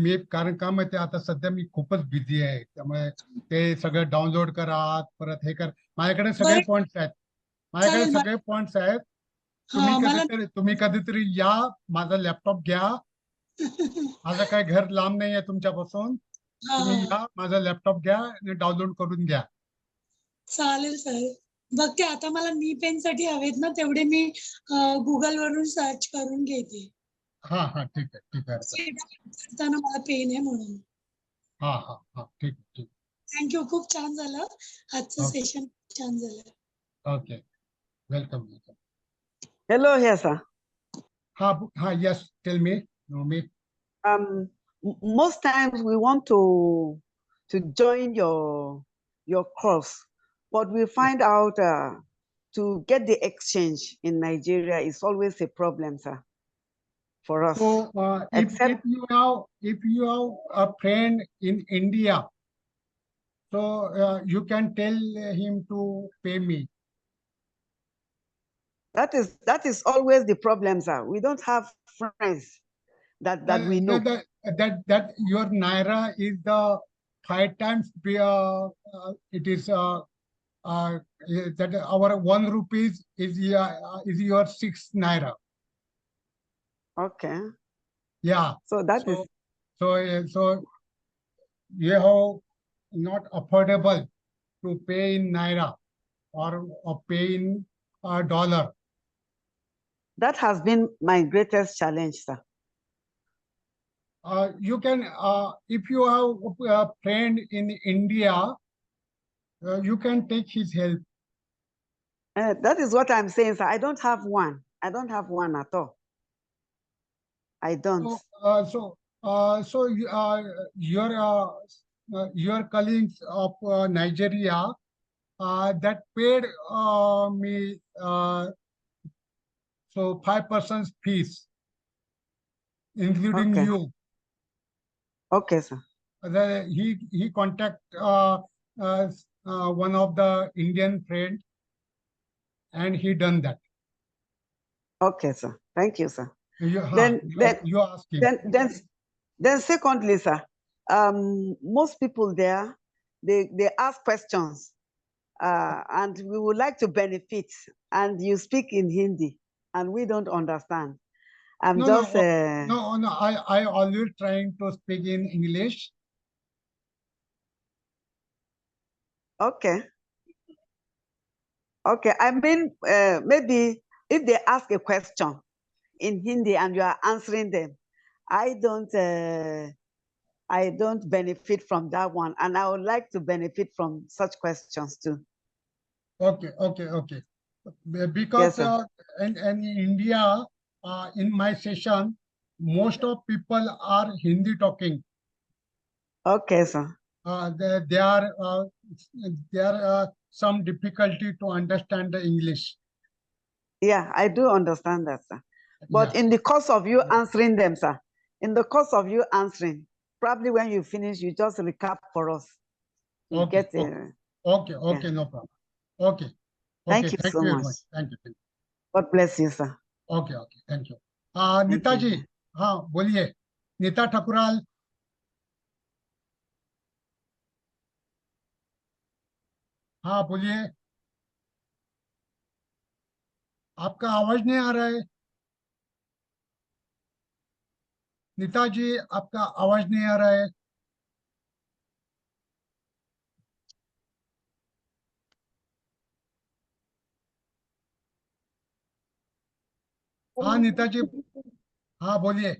मी कारण का माहिती आता सध्या मी खूपच बिझी आहे, त्यामुळे ते सगळं डाउनलोड करा, परत हे कर. माझ्याकडे सगळे पॉइंट्स आहेत. तुम्ही कधीतरी या, माझा लॅपटॉप घ्या. माझं काय घर लांब नाही आहे तुमच्यापासून. तुम्ही या, माझा लॅपटॉप घ्या आणि डाउनलोड करून घ्या.
चालेल सर. बघते आता मला नी पेन साठी हवेत ना, तेवढे मी गुगल वरून सर्च करून घेते.
हा ठीक आहे.
करताना मला पेन आहे म्हणून.
हा ठीक.
थँक्यू, खूप छान झालं आजचं सेशन. छान झालं.
Okay, welcome.
Hello, here, sir.
Yes, tell me.
Most times we want to join your course, but we find out to get the exchange in Nigeria is always a problem, sir, for us.
So if you have a friend in India, so you can tell him to pay me.
That is always the problem, sir. We don't have friends that we know.
That your naira is the 5 times it is that our 1 rupees is your 6 naira.
Okay.
Yeah.
So that is
So you have not affordable to pay in naira or pay in dollar.
that has been my greatest challenge, sir.
You can, if you have a friend in India, you can take his help.
That is what I'm saying, sir. I don't have one. I don't have one at all. I don't.
So your colleagues of Nigeria that paid me so 5% fees, including
Okay.
you.
Okay, sir.
He contact one of the Indian friend, and he done that.
Okay, sir. Thank you, sir.
You ask him.
Then secondly, sir, most people there, they ask questions, and we would like to benefit, and you speak in Hindi, and we don't understand. I
always trying to speak in English.
Okay. Okay, I mean, maybe if they ask a question in Hindi and you are answering them, I don't benefit from that one, and I would like to benefit from such questions too.
Okay. Because
Yes,
in India, in my session, most of people are Hindi talking.
Okay, sir.
There are some difficulty to understand the English.
Yeah, I do understand that, sir. But in the course of you answering them, sir, in the course of you answering, probably when you finish, you just recap for us.
Okay, no problem. Okay.
Thank you so
very
much.
Thank you.
God bless you, sir.
Okay, thank you. Nita ji, हाँ बोलिए, नीता ठकुराल. हाँ बोलिए, आपका आवाज नहीं आ रहा है. नीता जी, आपका आवाज नहीं आ रहा है. हाँ नीता जी, हाँ बोलिए,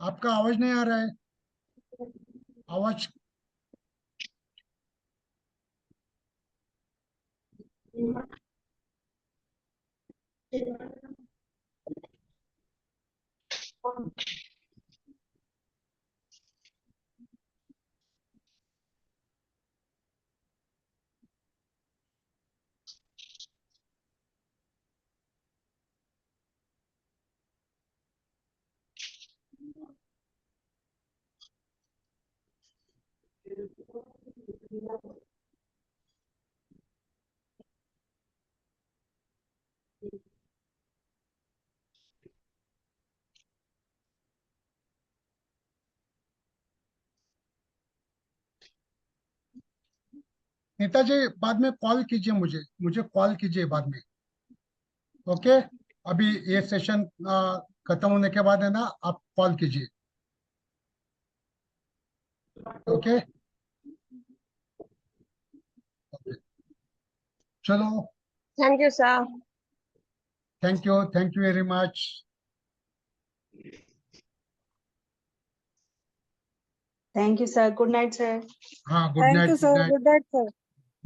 आपका आवाज नहीं आ रहा है. आवाज नेताजी बाद में कॉल कीजिए, मुझे कॉल कीजिए बाद में. ओके, अभी ये सेशन खत्म होने के बाद है ना, आप कॉल कीजिए. ओके, चलो.
Thank you, sir.
Thank you very much.
Thank you, sir. Good night, sir.
हाँ, good
Thank
night.
you, sir. Good night, sir.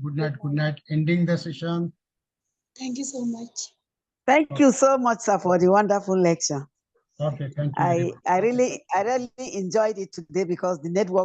Good night. Ending the session.
Thank you so much.
Thank you so much, sir, for the wonderful lecture.
Okay, thank you very much.
I really enjoyed it today because the network